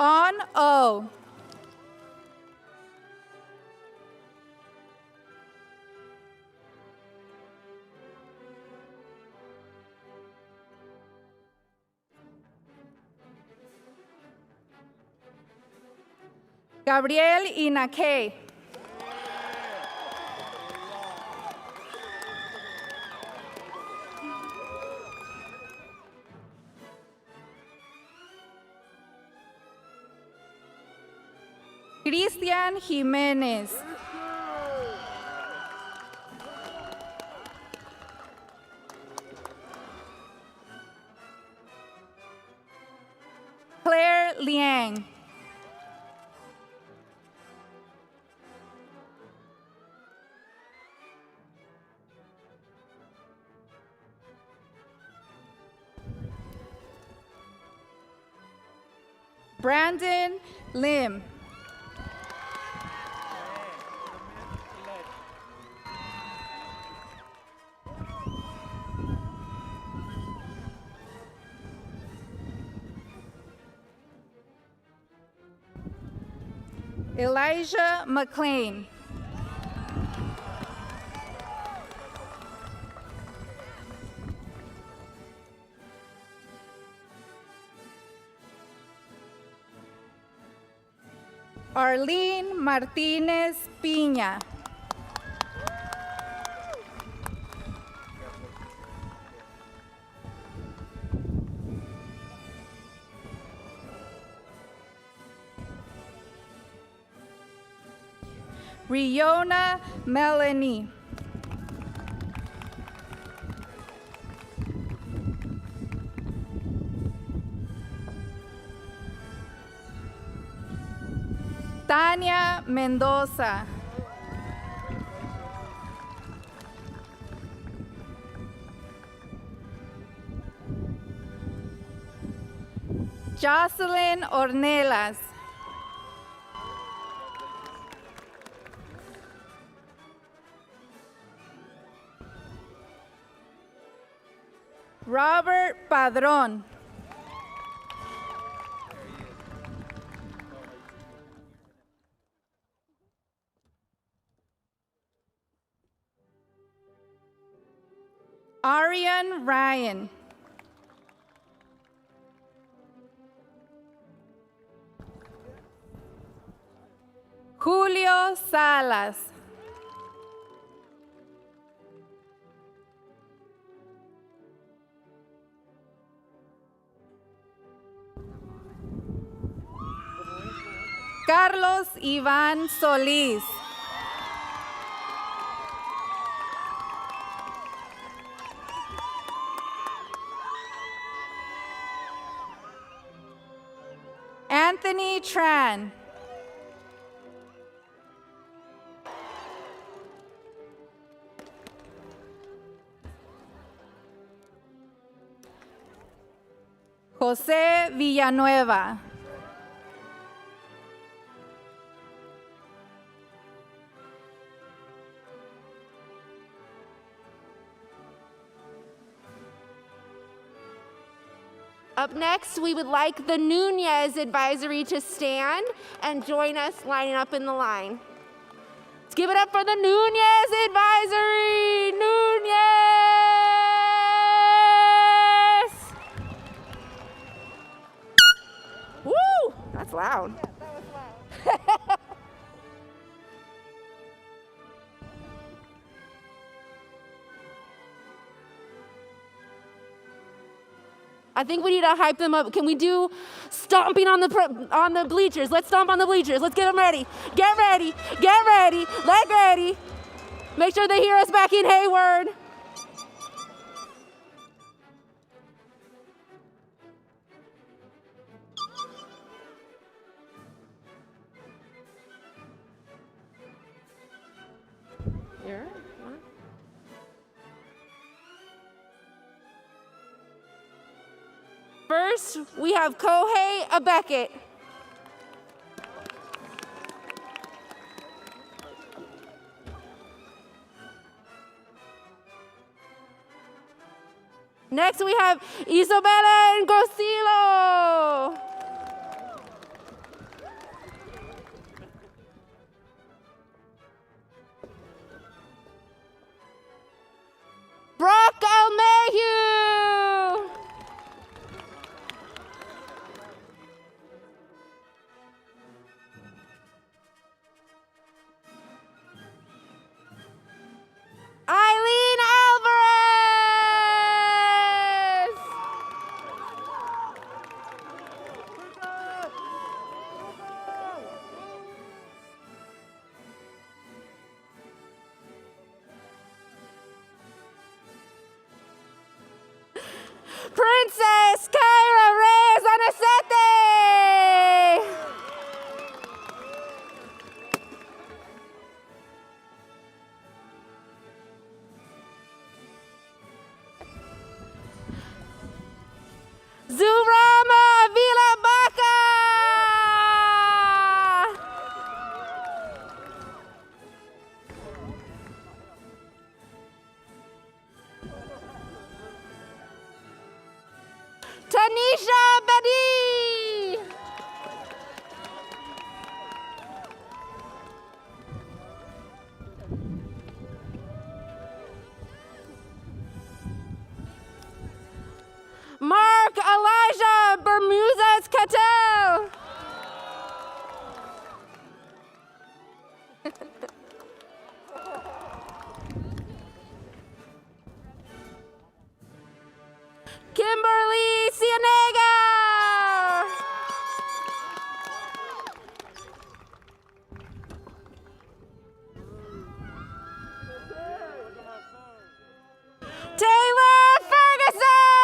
On O. Gabriel Inaque. Cristian Jiménez. Claire Liang. Brandon Lim. Elijah McLean. Arlene Martinez Piña. Riona Melanie. Tania Mendoza. Jocelyn Ornelas. Robert Padrón. Arian Ryan. Julio Salas. Carlos Iván Solís. Anthony Tran. José Villanueva. Up next, we would like the Nunez advisory to stand and join us lining up in the line. Let's give it up for the Nunez advisory. Nunez! Woo! That's loud. I think we need to hype them up. Can we do stomping on the bleachers? Let's stomp on the bleachers. Let's get them ready. Get ready. Get ready. Leg ready. Make sure they hear us back in Hayward. You're right. First, we have Kohei Abekit. Next, we have Isabella Ngosilo. Brock Almehu. Eileen Alvarez! Princess Kyra Reyes Anacete! Zurama Villabaca! Tanisha Bedi! Mark Elijah Bermuzas Cattell. Kimberly Cienega. Taylor Ferguson!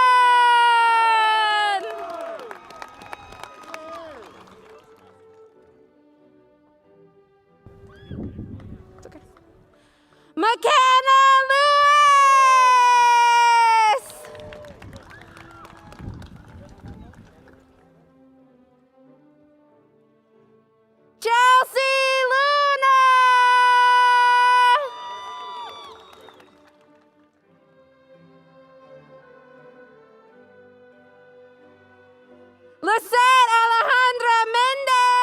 It's okay. McKenna Lewis! Chelsea Luna! Lisette Alejandra Mendez!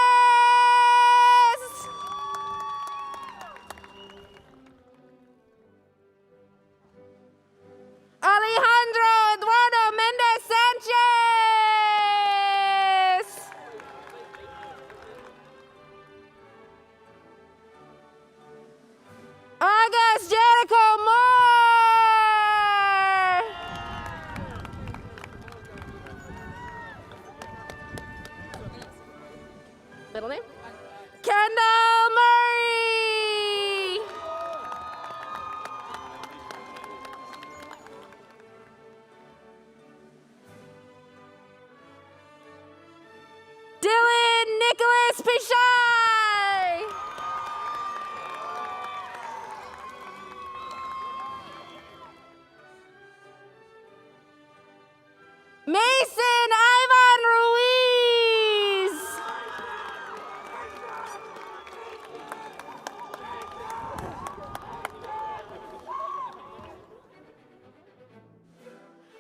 Alejandro Eduardo Mendez Sanchez! August Jericho Moore! Middle name? Kendall Murray! Dylan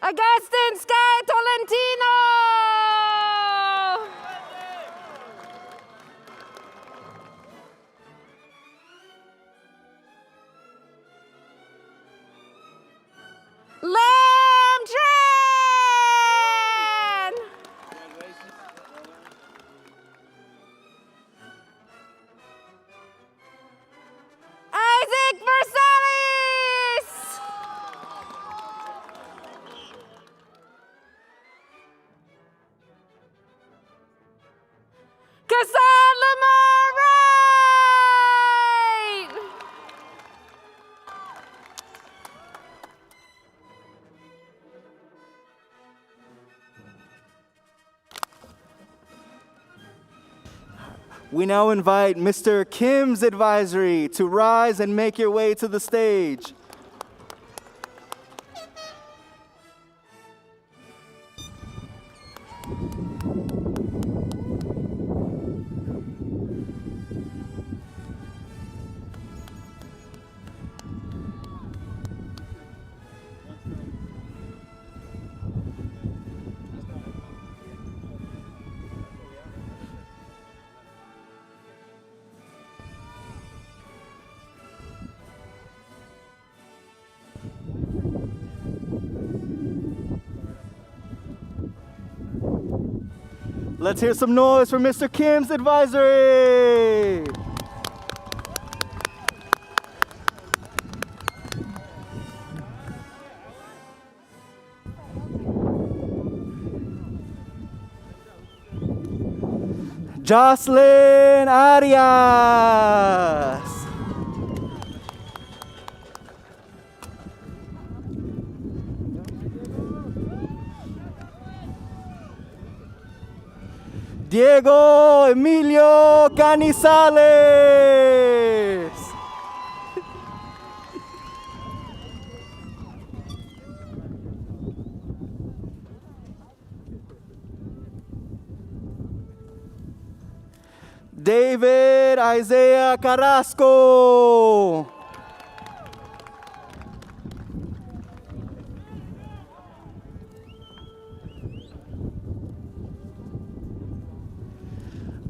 Augustin Sky Tolentino. Lam Tran. Isaac Versailles. Kassan Lamar Wright. We now invite Mr. Kim's advisory to rise and make your way to the stage. Let's hear some noise for Mr. Kim's advisory. Jocelyn Arias. Diego Emilio Canizales. David Isaiah Carrasco.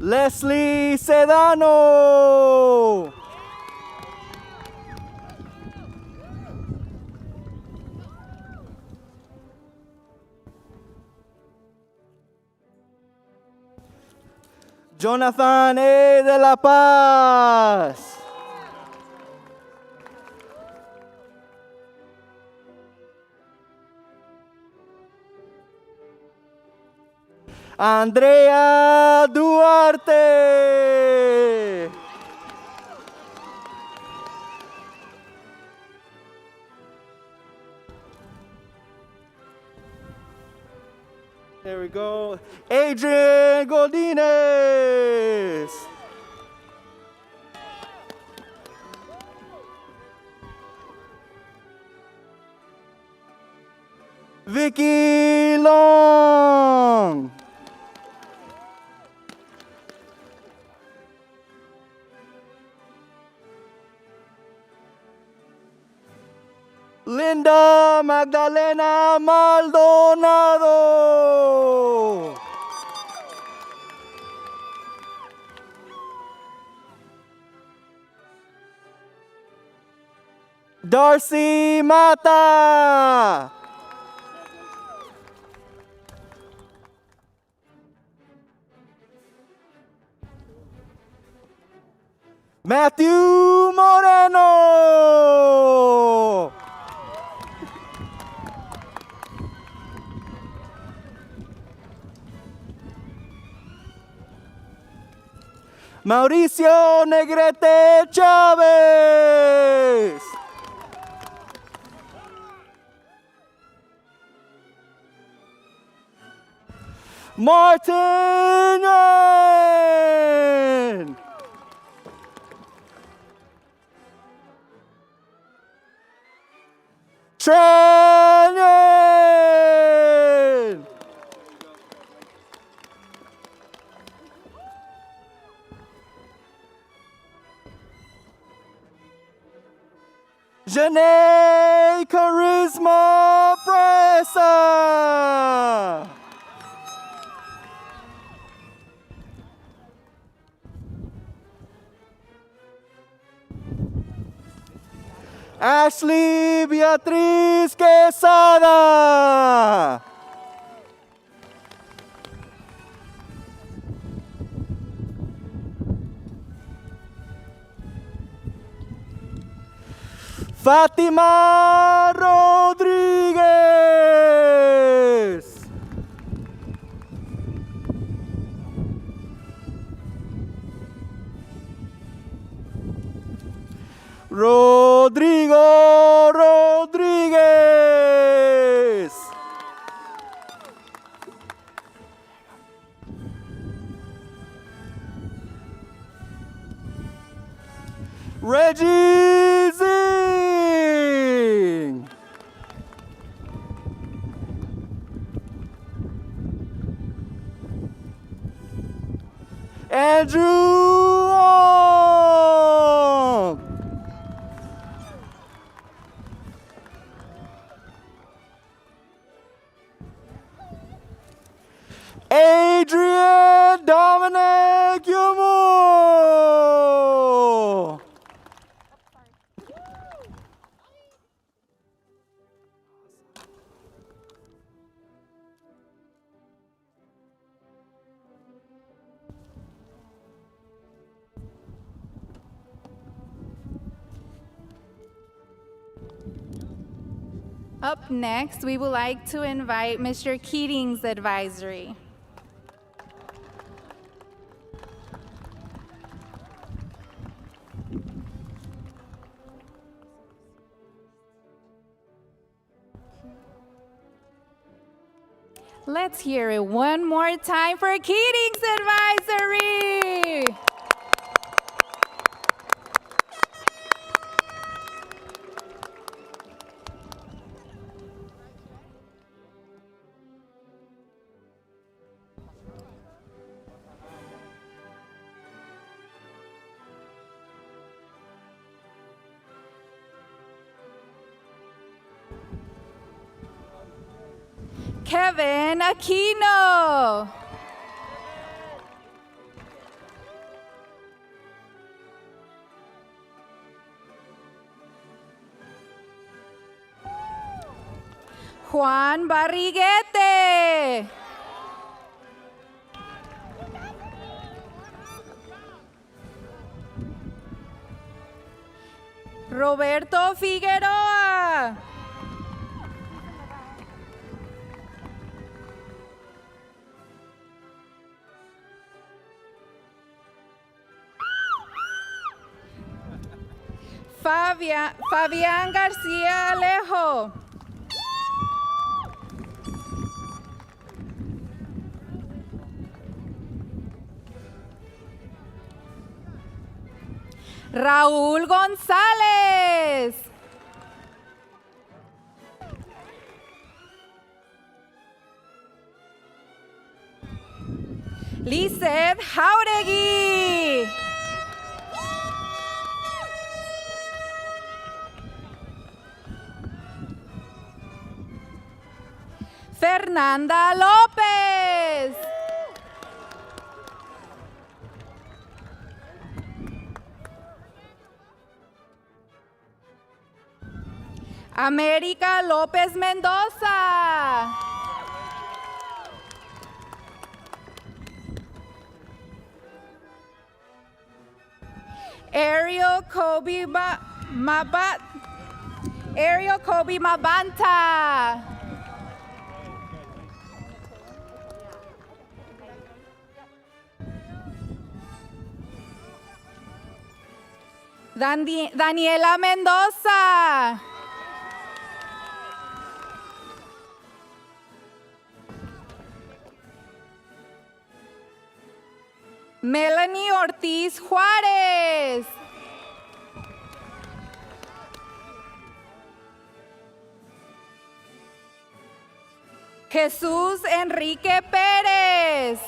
Leslie Sedano. Jonathan A. de la Paz. Andrea Duarte. There we go. Adrian Godinez. Vicky Long. Linda Magdalena Maldonado. Darcy Mata. Matthew Moreno. Mauricio Negrete Chávez. Martin Nguyen. Tran Nguyen. Janae Charisma Friend. Vanessa. Ashley Beatriz Quesada. Fátima Rodríguez. Rodrigo Rodríguez. Reggie Zing. Andrew Ong. Adrian Dominic Yumo. Up next, we would like to invite Mr. Keating's advisory. Let's hear it one more time for Keating's advisory. Kevin Aquino. Juan Barriguete. Roberto Figueroa. Fabián García Alejo. Raúl González. Lizeth Jauregui. Fernanda López. América López Mendoza. Ariel Kobe Mabanta. Daniela Mendoza. Melanie Ortiz Juárez. Jesús Enrique Pérez.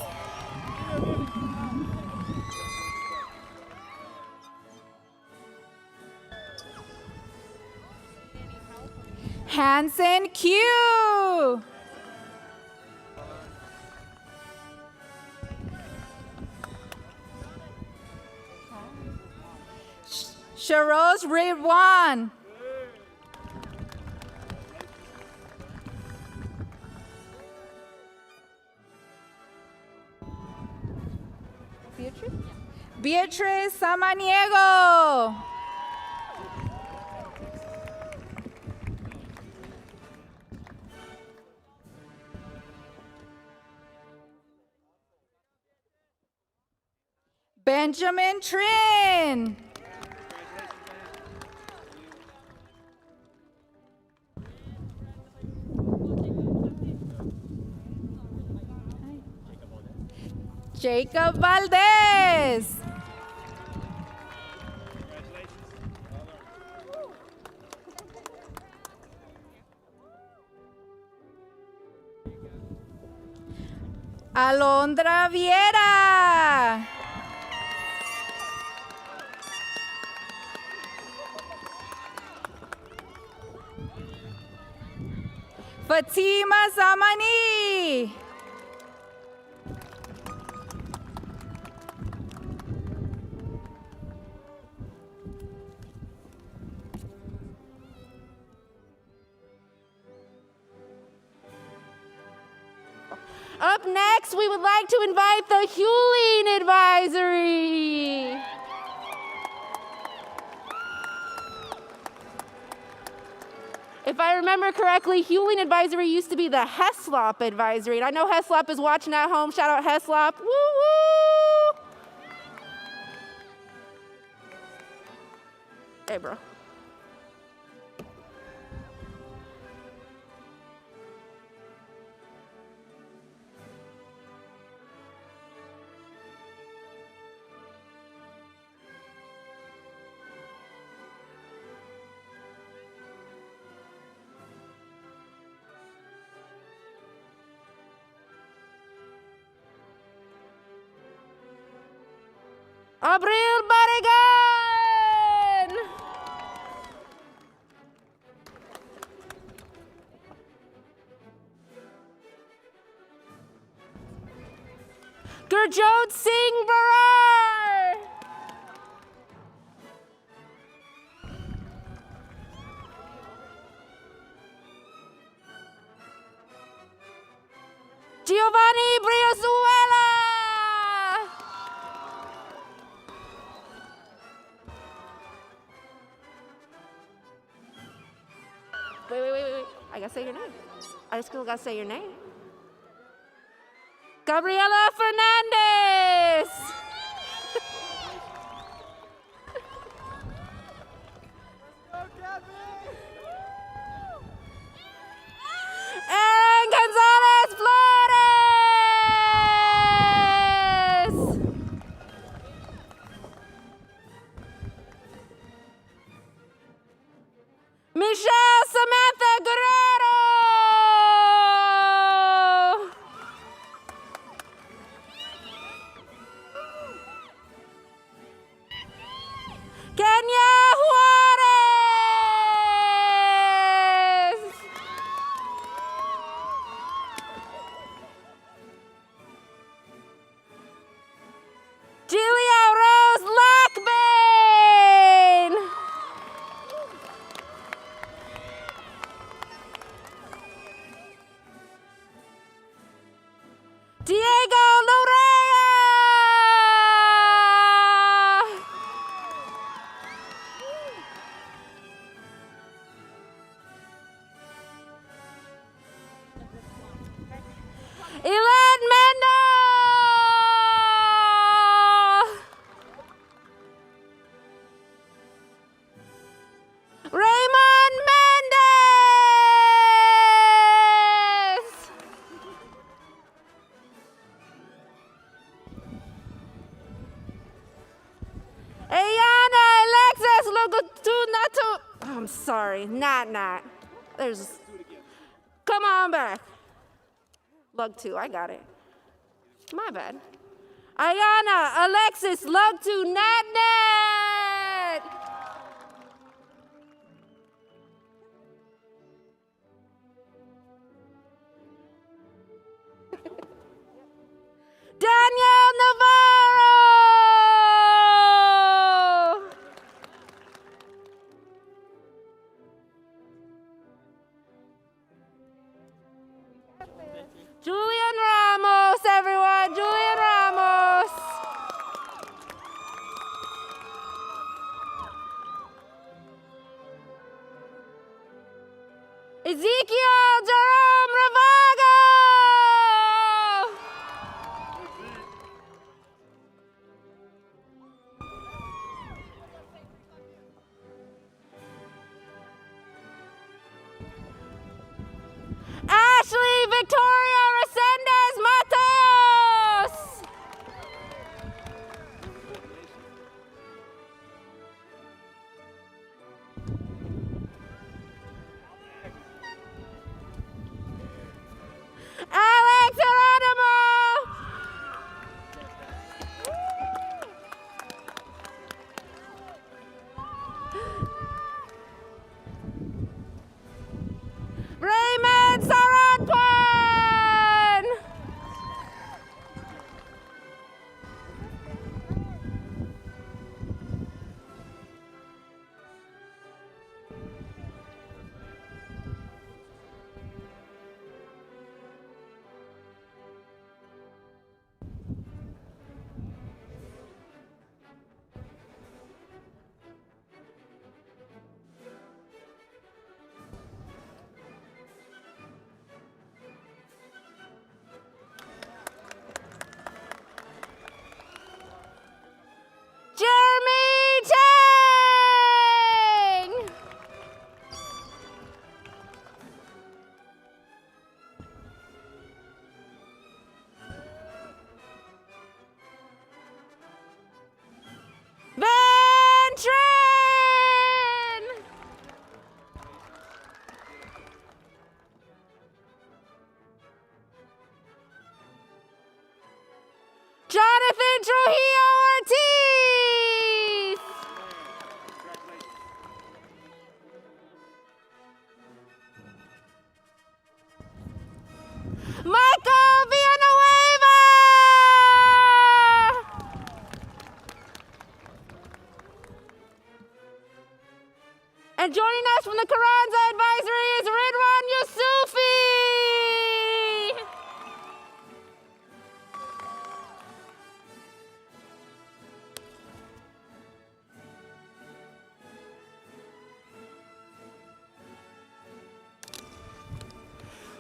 Hansen Q. you. Sharos Ridwan. Beatriz Samaniego. Benjamin Trin. Jacob Valdez. Alondra Viera. Fatima Zamani. Up next, we would like to invite the Hewling Advisory. If I remember correctly, Hewling Advisory used to be the Heslop Advisory. And I know Heslop is watching at home. Shout out Heslop. Woo woo! Hey, bro. Abril Barrigan! Gurjot Singh Barar! Giovanni Brizuela! Wait. I gotta say your name. I just gotta say your name. Gabriela Fernandez! Aaron Gonzalez Flores! Michelle Samantha Guerrero! Kenya Juarez! Julia Rose Lockbane! Diego Lorea! Elan Mendo! Raymond Mendez! Ayana Alexis Logutunato. I'm sorry, Nat. There's. Come on back. Lug 2, I got it. My bad. Ayana Alexis Lug 2 Nat. Ezekiel Jerome Ravago. Ashley Victoria Resendez Mateos. Alex Geronimo. Raymond Saratpan. Jeremy Chang. Van Trin. Jonathan Trujillo Ortiz. Michael Villanueva. And joining us from the Carranza Advisory is Ridwan Yusufi.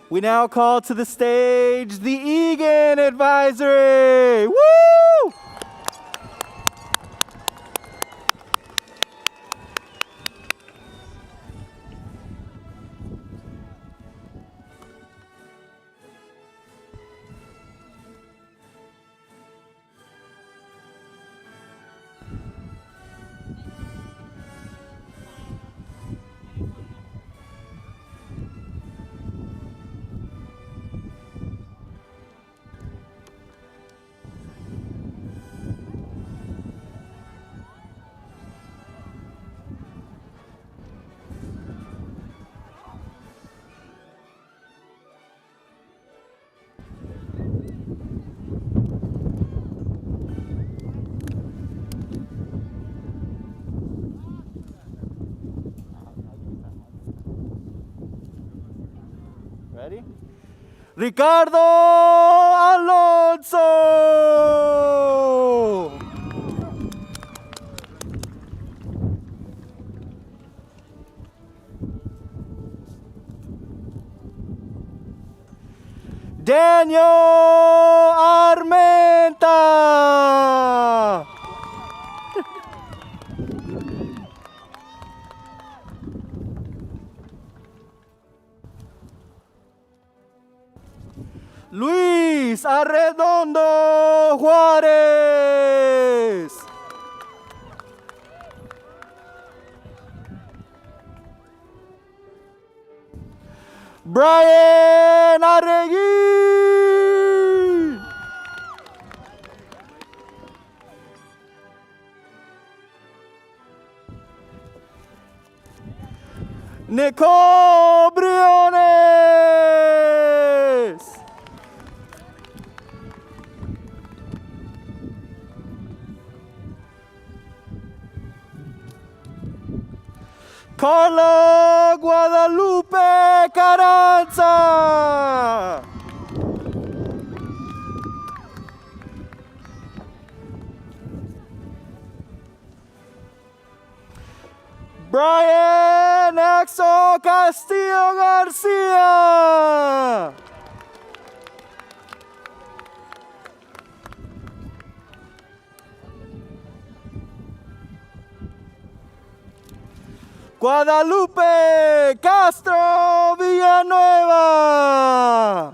We now call to the stage the Egan Advisory. Woo! Ready? Ricardo Alonso. Daniel Armenta. Luis Arredondo Juárez. Brian Arregui. Nicole Briones. Carla Guadalupe Carranza. Brian Naxo Castillo Garcia. Guadalupe Castro Villanueva.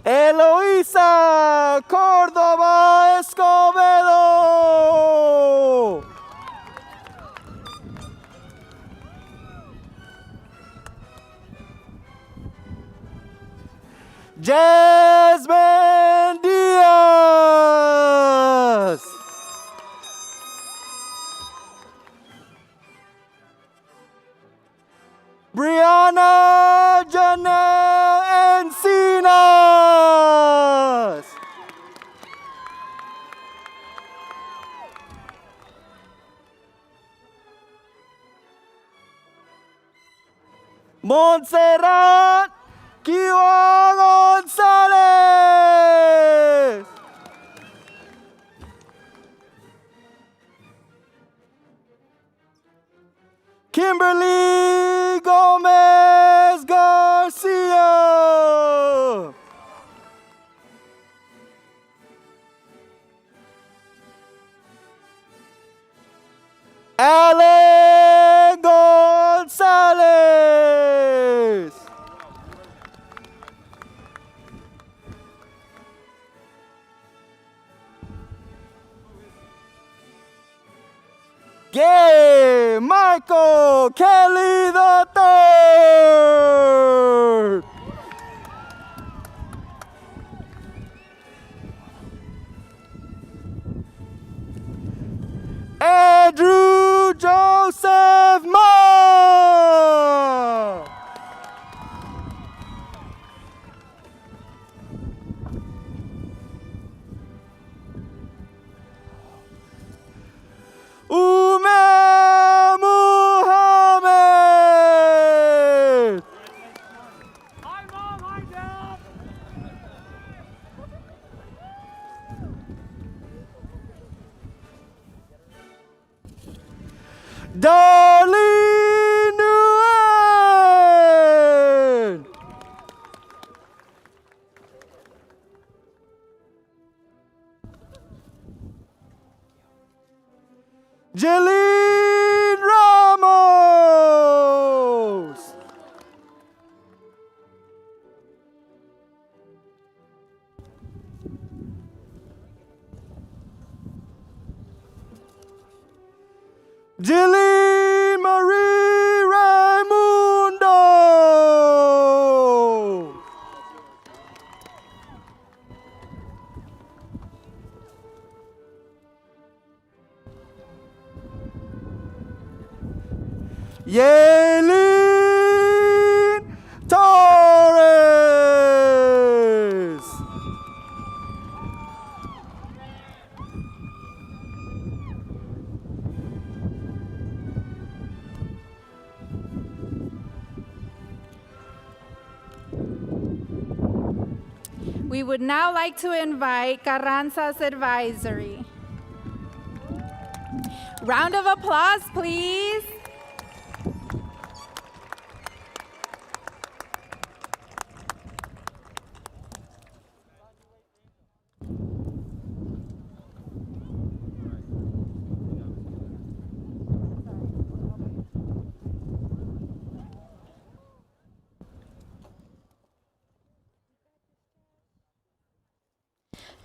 Eloísa Córdoba Escobedo. Jasmine Díaz. Brianna Janelle Encinas. Montserrat Kiwa González. Kimberly Gomez Garcia. Ale González. Gay Michael Kelly the third. Andrew Joseph Ma. Umar Muhammad. Hi, Mom. Hi, Dad. Darlene Nguyen. Jeline Ramos. Jeline Marie Raimundo. Yaelin Torres. We would now like to invite Carranza's advisory. Round of applause, please.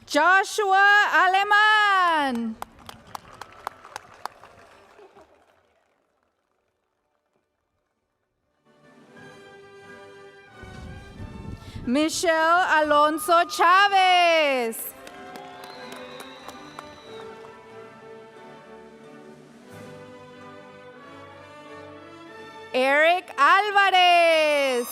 Joshua Aleman. Michelle Alonso Chavez. Eric Alvarez.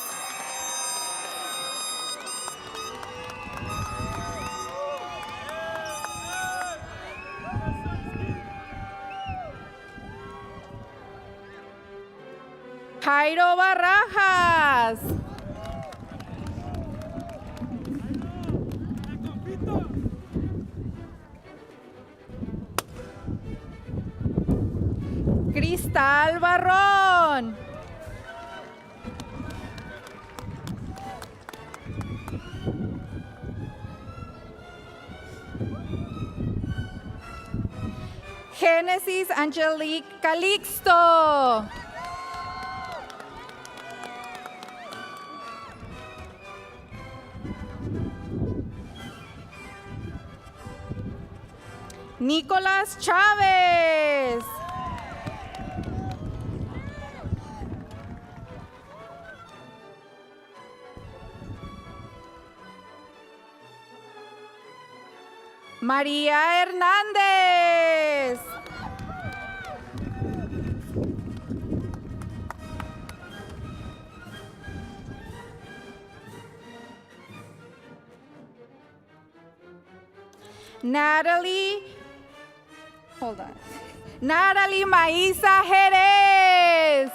Jairo Barajas. Cristal Barrón. Genesis Angelique Calixto. Nicolás Chávez. María Hernández. Natalie Maísa Jerez.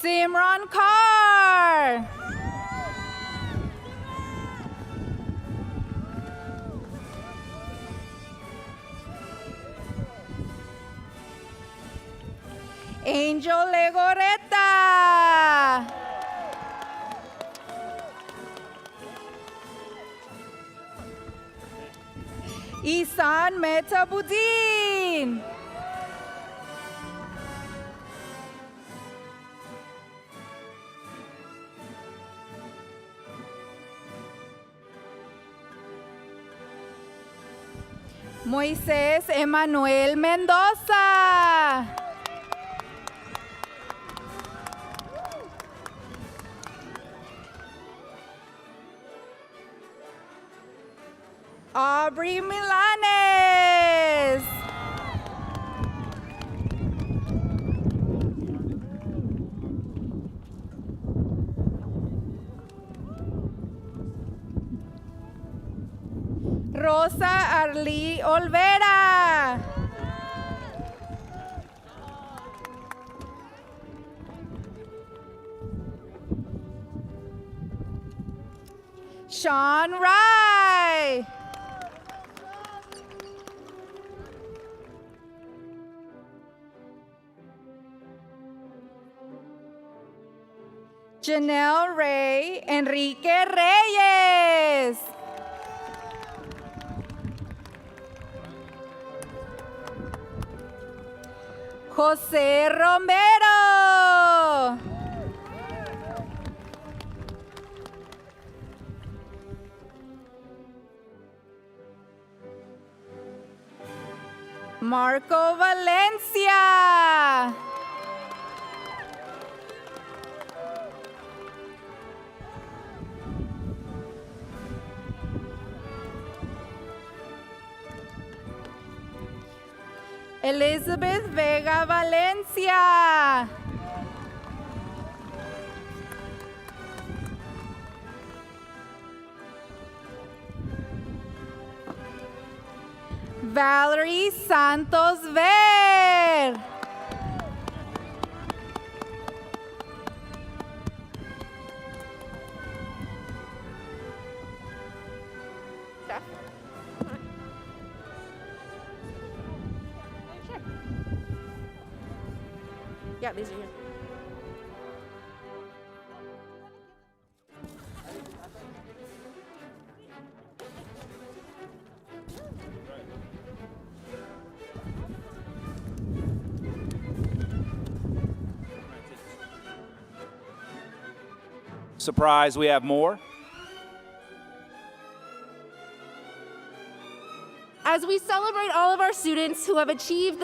Simran Kaur. Angel Legoretta. Isan Metabudin. Moisés Emanuel Mendoza. Aubrey Milanes. Rosa Arly Olvera. Sean Rye. Janelle Ray Enrique Reyes. José Romero. Marco Valencia. Elizabeth Vega Valencia. Valerie Santos Ver. Yeah, these are here. Surprise, we have more. As we celebrate all of our students who have achieved the